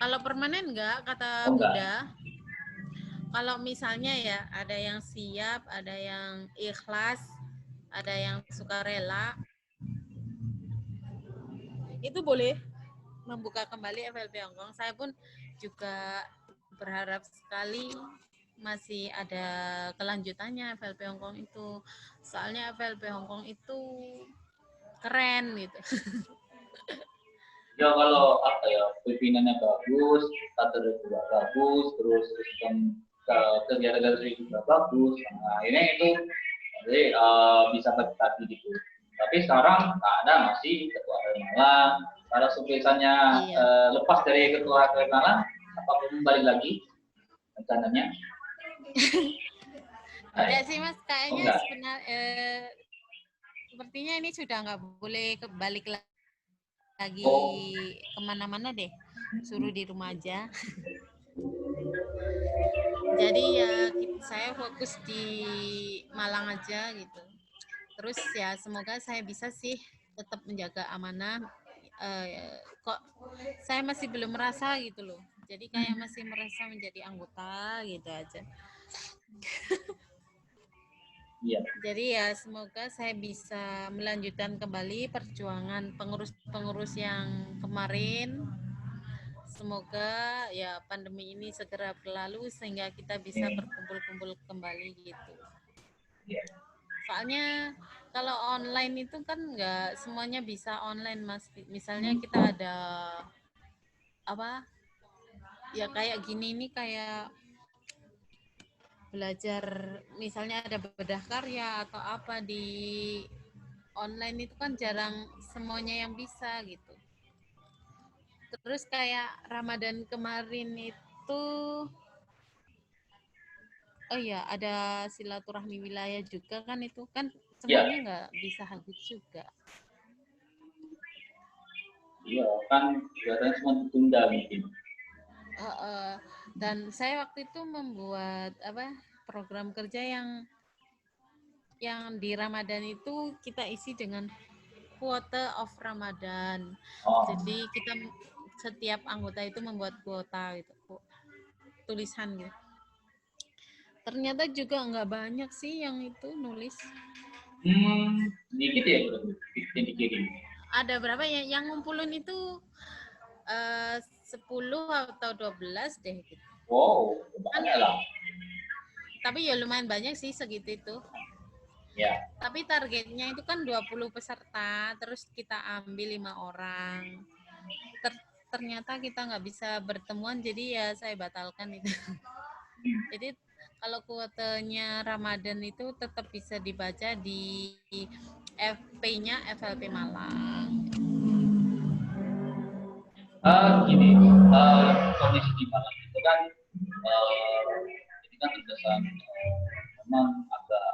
Speaker 2: Kalau permanen enggak, kata Buddha. Kalau misalnya ya ada yang siap, ada yang ikhlas, ada yang sukarela, itu boleh membuka kembali FLP Hong Kong. Saya pun juga berharap sekali masih ada kelanjutannya FLP Hong Kong itu. Soalnya FLP Hong Kong itu keren gitu.
Speaker 1: Ya kalau apa ya, pimpinannya bagus, tata juga bagus, terus sistem kegiatan juga bagus. Nah ini itu jadi bisa terjadi gitu. Tapi sekarang ada masih ketua Malang. Kalau supisannya lepas dari ketua Malang, apa balik lagi rencananya?
Speaker 2: Enggak sih mas, kayaknya sebenarnya sepertinya ini sudah nggak boleh balik lagi kemana-mana deh, suruh di rumah aja. Jadi ya saya fokus di Malang aja gitu. Terus ya semoga saya bisa sih tetap menjaga amanah. Kok saya masih belum merasa gitu loh. Jadi kayak masih merasa menjadi anggota gitu aja.
Speaker 1: Iya.
Speaker 2: Jadi ya semoga saya bisa melanjutkan kembali perjuangan pengurus-pengurus yang kemarin. Semoga ya pandemi ini segera berlalu sehingga kita bisa berkumpul-kumpul kembali gitu.
Speaker 1: Iya.
Speaker 2: Soalnya kalau online itu kan nggak semuanya bisa online mas. Misalnya kita ada apa? Ya kayak gini nih kayak belajar misalnya ada bedah karya atau apa di online itu kan jarang semuanya yang bisa gitu. Terus kayak Ramadan kemarin itu oh iya ada silaturahmi wilayah juga kan itu kan semuanya nggak bisa hadir juga.
Speaker 1: Iya kan kegiatan semua ditunda mungkin.
Speaker 2: Dan saya waktu itu membuat apa program kerja yang di Ramadan itu kita isi dengan quota of Ramadan. Jadi kita setiap anggota itu membuat kuota gitu, tulisan gitu. Ternyata juga nggak banyak sih yang itu nulis.
Speaker 1: Dikit ya dikit.
Speaker 2: Ada berapa ya yang ngumpulin itu 10 atau 12 deh gitu.
Speaker 1: Wow, banyak lah.
Speaker 2: Tapi ya lumayan banyak sih segitu itu.
Speaker 1: Ya.
Speaker 2: Tapi targetnya itu kan 20 peserta, terus kita ambil 5 orang. Ternyata kita nggak bisa bertemuan, jadi ya saya batalkan itu. Jadi kalau kuotanya Ramadan itu tetap bisa dibaca di FP-nya FLP Malang.
Speaker 1: Gini, kondisi di Malang itu kan ini kan berdasarkan memang agak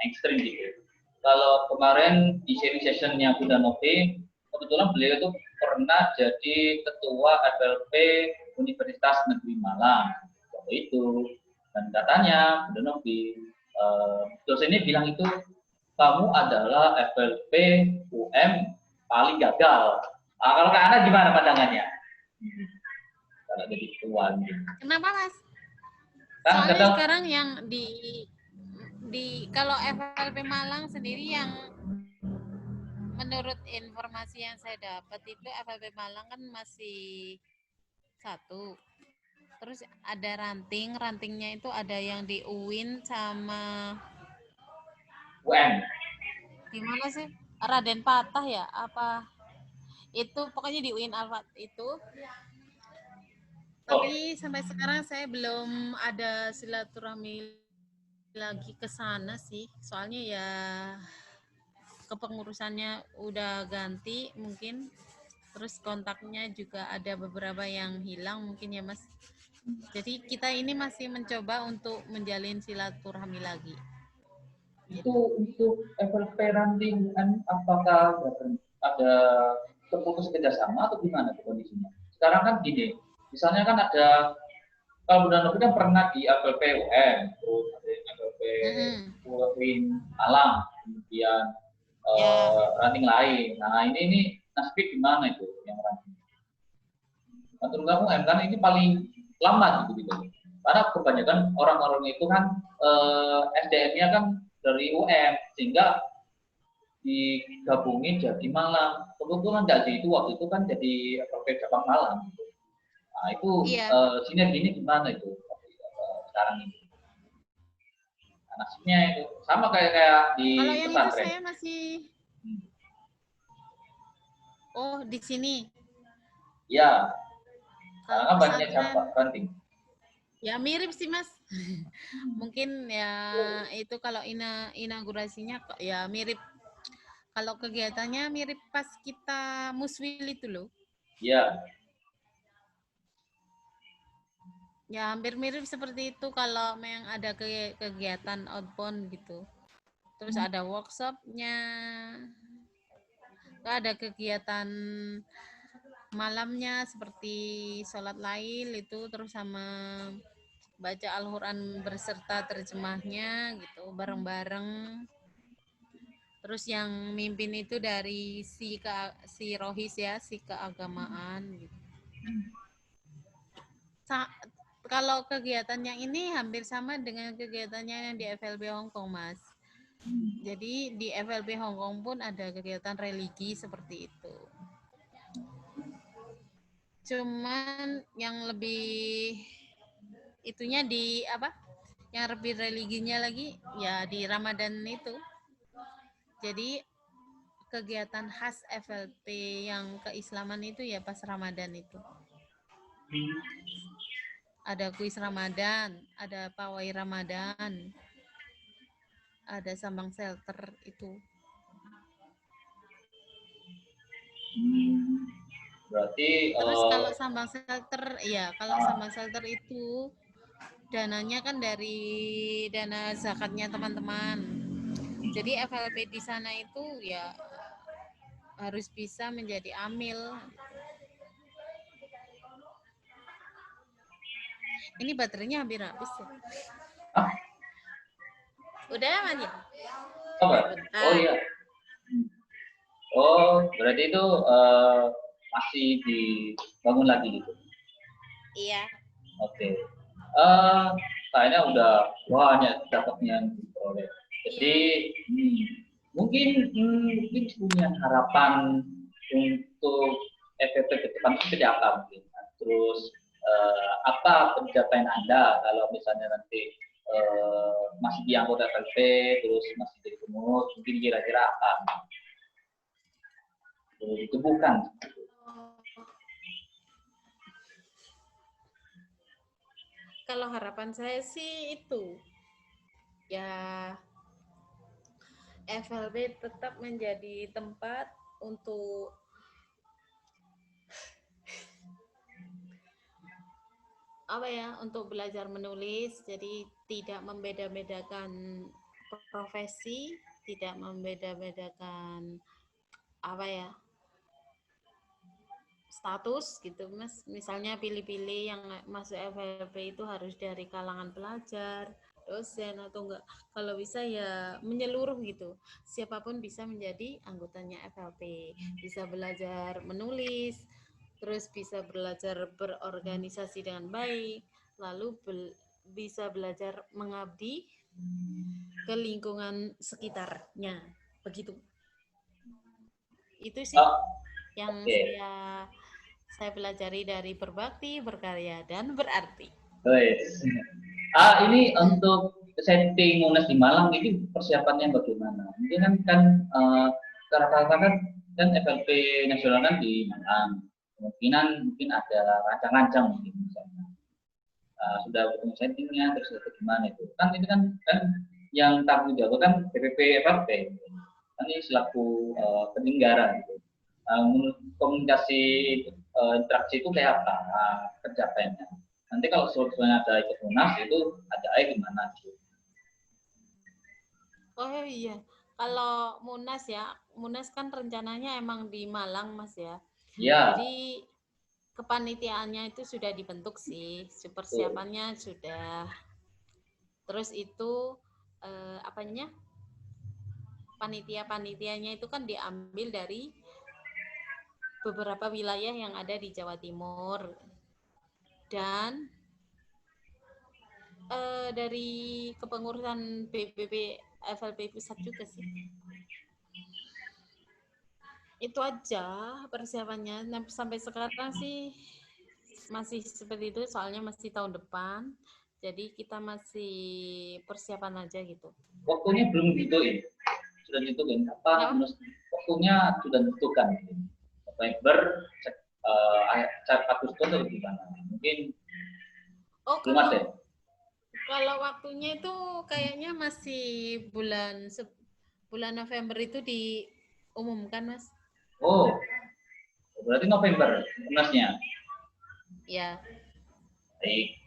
Speaker 1: ekstrim gitu. Kalau kemarin di sharing sessionnya Bunda Novi, kebetulan beliau itu pernah jadi ketua FLP Universitas Negeri Malang waktu itu, dan katanya Bunda Novi, dosennya bilang itu kamu adalah FLP UM paling gagal. Kalau Kak Ana gimana pandangannya? Kalau jadi ketua gitu.
Speaker 2: Kenapa Mas?
Speaker 1: Kan
Speaker 2: Soalnya
Speaker 1: kadang
Speaker 2: sekarang yang di kalau FLP Malang sendiri yang menurut informasi yang saya dapat itu FLP Malang kan masih satu. Terus ada rantingnya itu ada yang di UIN sama
Speaker 1: UN.
Speaker 2: di mana sih? Raden Patah ya? Apa? Itu pokoknya di UIN Alfat itu.
Speaker 1: Oh,
Speaker 2: Tapi sampai sekarang saya belum ada silaturahmi lagi ke sana sih. Soalnya ya kepengurusannya udah ganti mungkin. Terus kontaknya juga ada beberapa yang hilang mungkin ya Mas. Jadi kita ini masih mencoba untuk menjalin silaturahmi lagi.
Speaker 1: itu untuk FLP ranting UN apakah ada terputus kerjasama atau gimana tuh kondisinya? Sekarang kan gini, misalnya kan ada kalau Bunda Novi kan pernah di FLP UN, terus ada FLP UIN Malang, kemudian
Speaker 2: Ya,
Speaker 1: ranting lain. Nah ini nasib gimana itu yang ranting? Menurut kamu M kan ini paling lama gitu gitu. Karena kebanyakan orang-orang itu kan SDM-nya kan dari UM sehingga digabungin jadi Malang. Kebetulan jadi itu waktu itu kan jadi FLP cabang Malang. Nah itu
Speaker 2: iya.
Speaker 1: sinerginya gimana itu sekarang ini? Nah, nasibnya itu sama kayak di
Speaker 2: Kalau yang itu
Speaker 1: pesantren.
Speaker 2: saya masih di sini.
Speaker 1: Ya, karena
Speaker 2: Kalau
Speaker 1: kan banyak
Speaker 2: pesantren
Speaker 1: cabang ranting.
Speaker 2: ya mirip sih Mas. Mungkin ya itu kalau inaugurasinya ya mirip. Kalau kegiatannya mirip pas kita muswil itu loh.
Speaker 1: Ya,
Speaker 2: Ya hampir mirip seperti itu kalau memang ada kegiatan outbound gitu. Terus ada workshopnya, ada kegiatan malamnya seperti sholat lail itu, terus sama baca Al-Quran berserta terjemahnya gitu bareng-bareng. Terus yang mimpin itu dari si Rohis ya, si keagamaan gitu. Kalau kegiatan yang ini hampir sama dengan kegiatannya yang di FLB Hongkong, Mas. Jadi di FLB Hongkong pun ada kegiatan religi seperti itu. Cuman yang lebih itunya di apa? Yang lebih religinya lagi ya di Ramadan itu. Jadi kegiatan khas FLP yang keislaman itu ya pas Ramadan itu. Ada kuis Ramadan, ada pawai Ramadan, ada sambang shelter itu.
Speaker 1: berarti
Speaker 2: Terus kalau sambang shelter, ya kalau sambang shelter itu dananya kan dari dana zakatnya teman-teman. Jadi FLP di sana itu ya harus bisa menjadi amil. Ini baterainya hampir habis ya. Udah aman ya?
Speaker 1: apa? Oh
Speaker 2: Bentar.
Speaker 1: iya. Oh, berarti itu masih dibangun lagi gitu.
Speaker 2: Iya.
Speaker 1: Oke. Kayaknya udah banyak dapatnya yang diperoleh. Jadi mungkin punya harapan untuk FFP ke depan seperti apa mungkin. Terus apa pencapaian Anda kalau misalnya nanti masih di anggota FFP terus masih jadi pengurus mungkin kira-kira apa ditubuhkan.
Speaker 2: Kalau harapan saya sih itu ya FLB tetap menjadi tempat untuk apa ya, untuk belajar menulis. Jadi tidak membeda-bedakan profesi, tidak membeda-bedakan apa ya, status gitu Mas. Misalnya pilih-pilih yang masuk FLB itu harus dari kalangan pelajar, dosen atau enggak. Kalau bisa ya menyeluruh gitu. Siapapun bisa menjadi anggotanya FLB. Bisa belajar menulis, terus bisa belajar berorganisasi dengan baik, lalu bisa belajar mengabdi ke lingkungan sekitarnya. Begitu. Itu sih
Speaker 1: Oh,
Speaker 2: yang
Speaker 1: oke.
Speaker 2: saya pelajari dari berbakti, berkarya, dan berarti.
Speaker 1: Guys. Ini untuk setting Munas di Malang ini persiapannya bagaimana? Mungkin rata-rata kan FLP nasional kan di Malang. Mungkin ada rancang-rancang mungkin misalnya. Sudah bertemu settingnya terus bagaimana itu? Kan ini kan yang tanggung jawab kan PPP FLP. Kan ini selaku penyelenggara gitu. Komunikasi interaksi itu kayak apa pencapaiannya? Nanti kalau sebetulnya ada ikut Munas itu ada gimana gitu.
Speaker 2: Oh iya, kalau Munas ya, Munas kan rencananya emang di Malang Mas ya.
Speaker 1: Ya,
Speaker 2: Jadi kepanitiaannya itu sudah dibentuk sih,
Speaker 1: betul.
Speaker 2: persiapannya sudah. Terus itu apanya? Panitia-panitianya itu kan diambil dari beberapa wilayah yang ada di Jawa Timur dan dari kepengurusan PBB FLP pusat juga sih. Itu aja persiapannya. Nah, sampai sekarang sih masih seperti itu, soalnya masih tahun depan. Jadi kita masih persiapan aja gitu.
Speaker 1: Waktunya belum ditentuin. Sudah ditentuin kapan
Speaker 2: Kenapa?
Speaker 1: waktunya sudah ditentukan. November, Agustus atau gimana? Mungkin
Speaker 2: Oh,
Speaker 1: belum ada.
Speaker 2: kalau waktunya itu kayaknya masih bulan November itu diumumkan, Mas.
Speaker 1: Oh, berarti November Munasnya.
Speaker 2: Ya,
Speaker 1: Baik.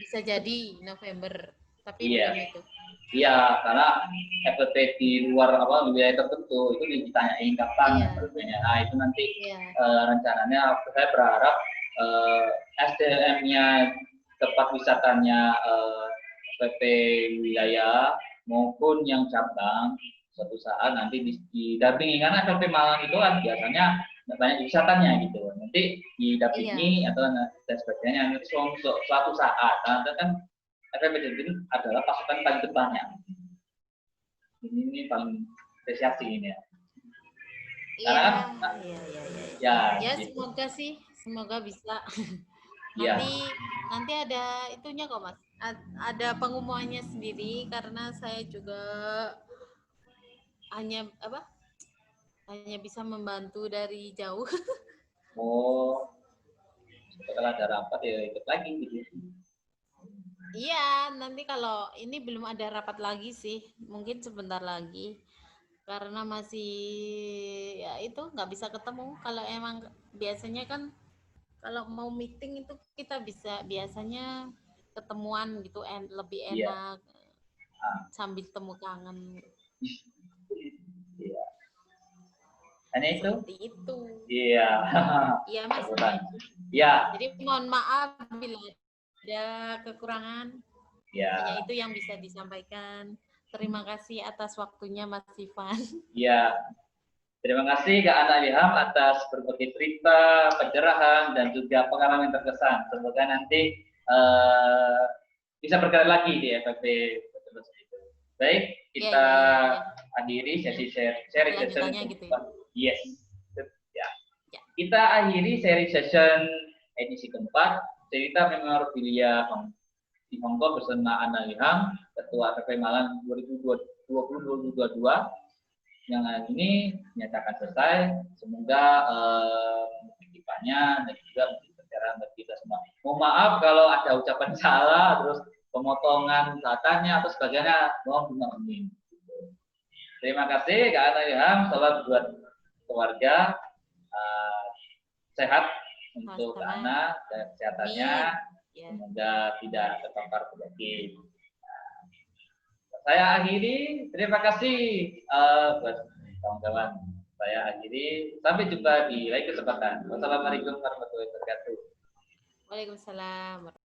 Speaker 2: bisa jadi November, tapi
Speaker 1: Iya.
Speaker 2: belum itu.
Speaker 1: Iya, karena FPP di luar wilayah tertentu itu ditanyain kapan
Speaker 2: Iya,
Speaker 1: FPP-nya. Nah, itu nanti
Speaker 2: iya,
Speaker 1: rencananya saya berharap SDM-nya tempat wisatanya FPP wilayah maupun yang cabang suatu saat nanti didampingi karena FPP Malang itu kan biasanya banyak wisatanya gitu. Nanti
Speaker 2: iya,
Speaker 1: didampingi atau dan sebagainya nanti suatu saat karena kan FPP ini adalah pasukan paling depannya. Ini paling apresiasi ini ya. Karena
Speaker 2: iya,
Speaker 1: kan
Speaker 2: iya, iya, iya.
Speaker 1: ya
Speaker 2: Ya,
Speaker 1: gitu.
Speaker 2: semoga sih, semoga bisa.
Speaker 1: Iya.
Speaker 2: Nanti ada itunya kok, Mas. Ada pengumumannya sendiri karena saya juga hanya apa? Hanya bisa membantu dari jauh.
Speaker 1: Oh, setelah ada rapat ya ikut lagi gitu.
Speaker 2: Iya, nanti kalau ini belum ada rapat lagi sih, mungkin sebentar lagi karena masih ya itu nggak bisa ketemu. Kalau emang biasanya kan kalau mau meeting itu kita bisa biasanya ketemuan gitu, lebih
Speaker 1: Iya.
Speaker 2: enak
Speaker 1: Ah,
Speaker 2: sambil temu kangen
Speaker 1: iya. Hanya itu.
Speaker 2: seperti itu.
Speaker 1: Iya.
Speaker 2: Iya Mas.
Speaker 1: Kebetulan. Iya.
Speaker 2: Jadi mohon maaf bila ada kekurangan. Hanya
Speaker 1: Iya.
Speaker 2: itu yang bisa disampaikan. Terima kasih atas waktunya Mas Ivan.
Speaker 1: Iya. Terima kasih Kak Ana Ilham atas berbagai cerita, pencerahan, dan juga pengalaman yang terkesan. Semoga nanti bisa bergerak lagi di FFP. Baik,
Speaker 2: Iya,
Speaker 1: kita
Speaker 2: iya, iya, iya.
Speaker 1: akhiri sesi sharing session
Speaker 2: Kelanjutannya gitu ya.
Speaker 1: keempat. Yes. Ya.
Speaker 2: Ya.
Speaker 1: Kita akhiri seri session edisi keempat, cerita memorabilia di Hongkong bersama Ana Ilham, Ketua FFP Malang 2020-2022. Yang hari ini dinyatakan selesai. Semoga kehidupannya dan juga pencerahan bagi kita semua. Mohon maaf kalau ada ucapan salah, terus pemotongan katanya atau sebagainya, mohon dimaklumi. Terima kasih Kak Ana Ilham. Salam buat keluarga. Sehat untuk Kak Ana dan kesehatannya. Semoga tidak terpapar penyakit. Saya akhiri. Terima kasih buat kawan-kawan. Saya akhiri. Sampai jumpa di lain kesempatan. Wassalamualaikum warahmatullahi wabarakatuh.
Speaker 2: Waalaikumsalam.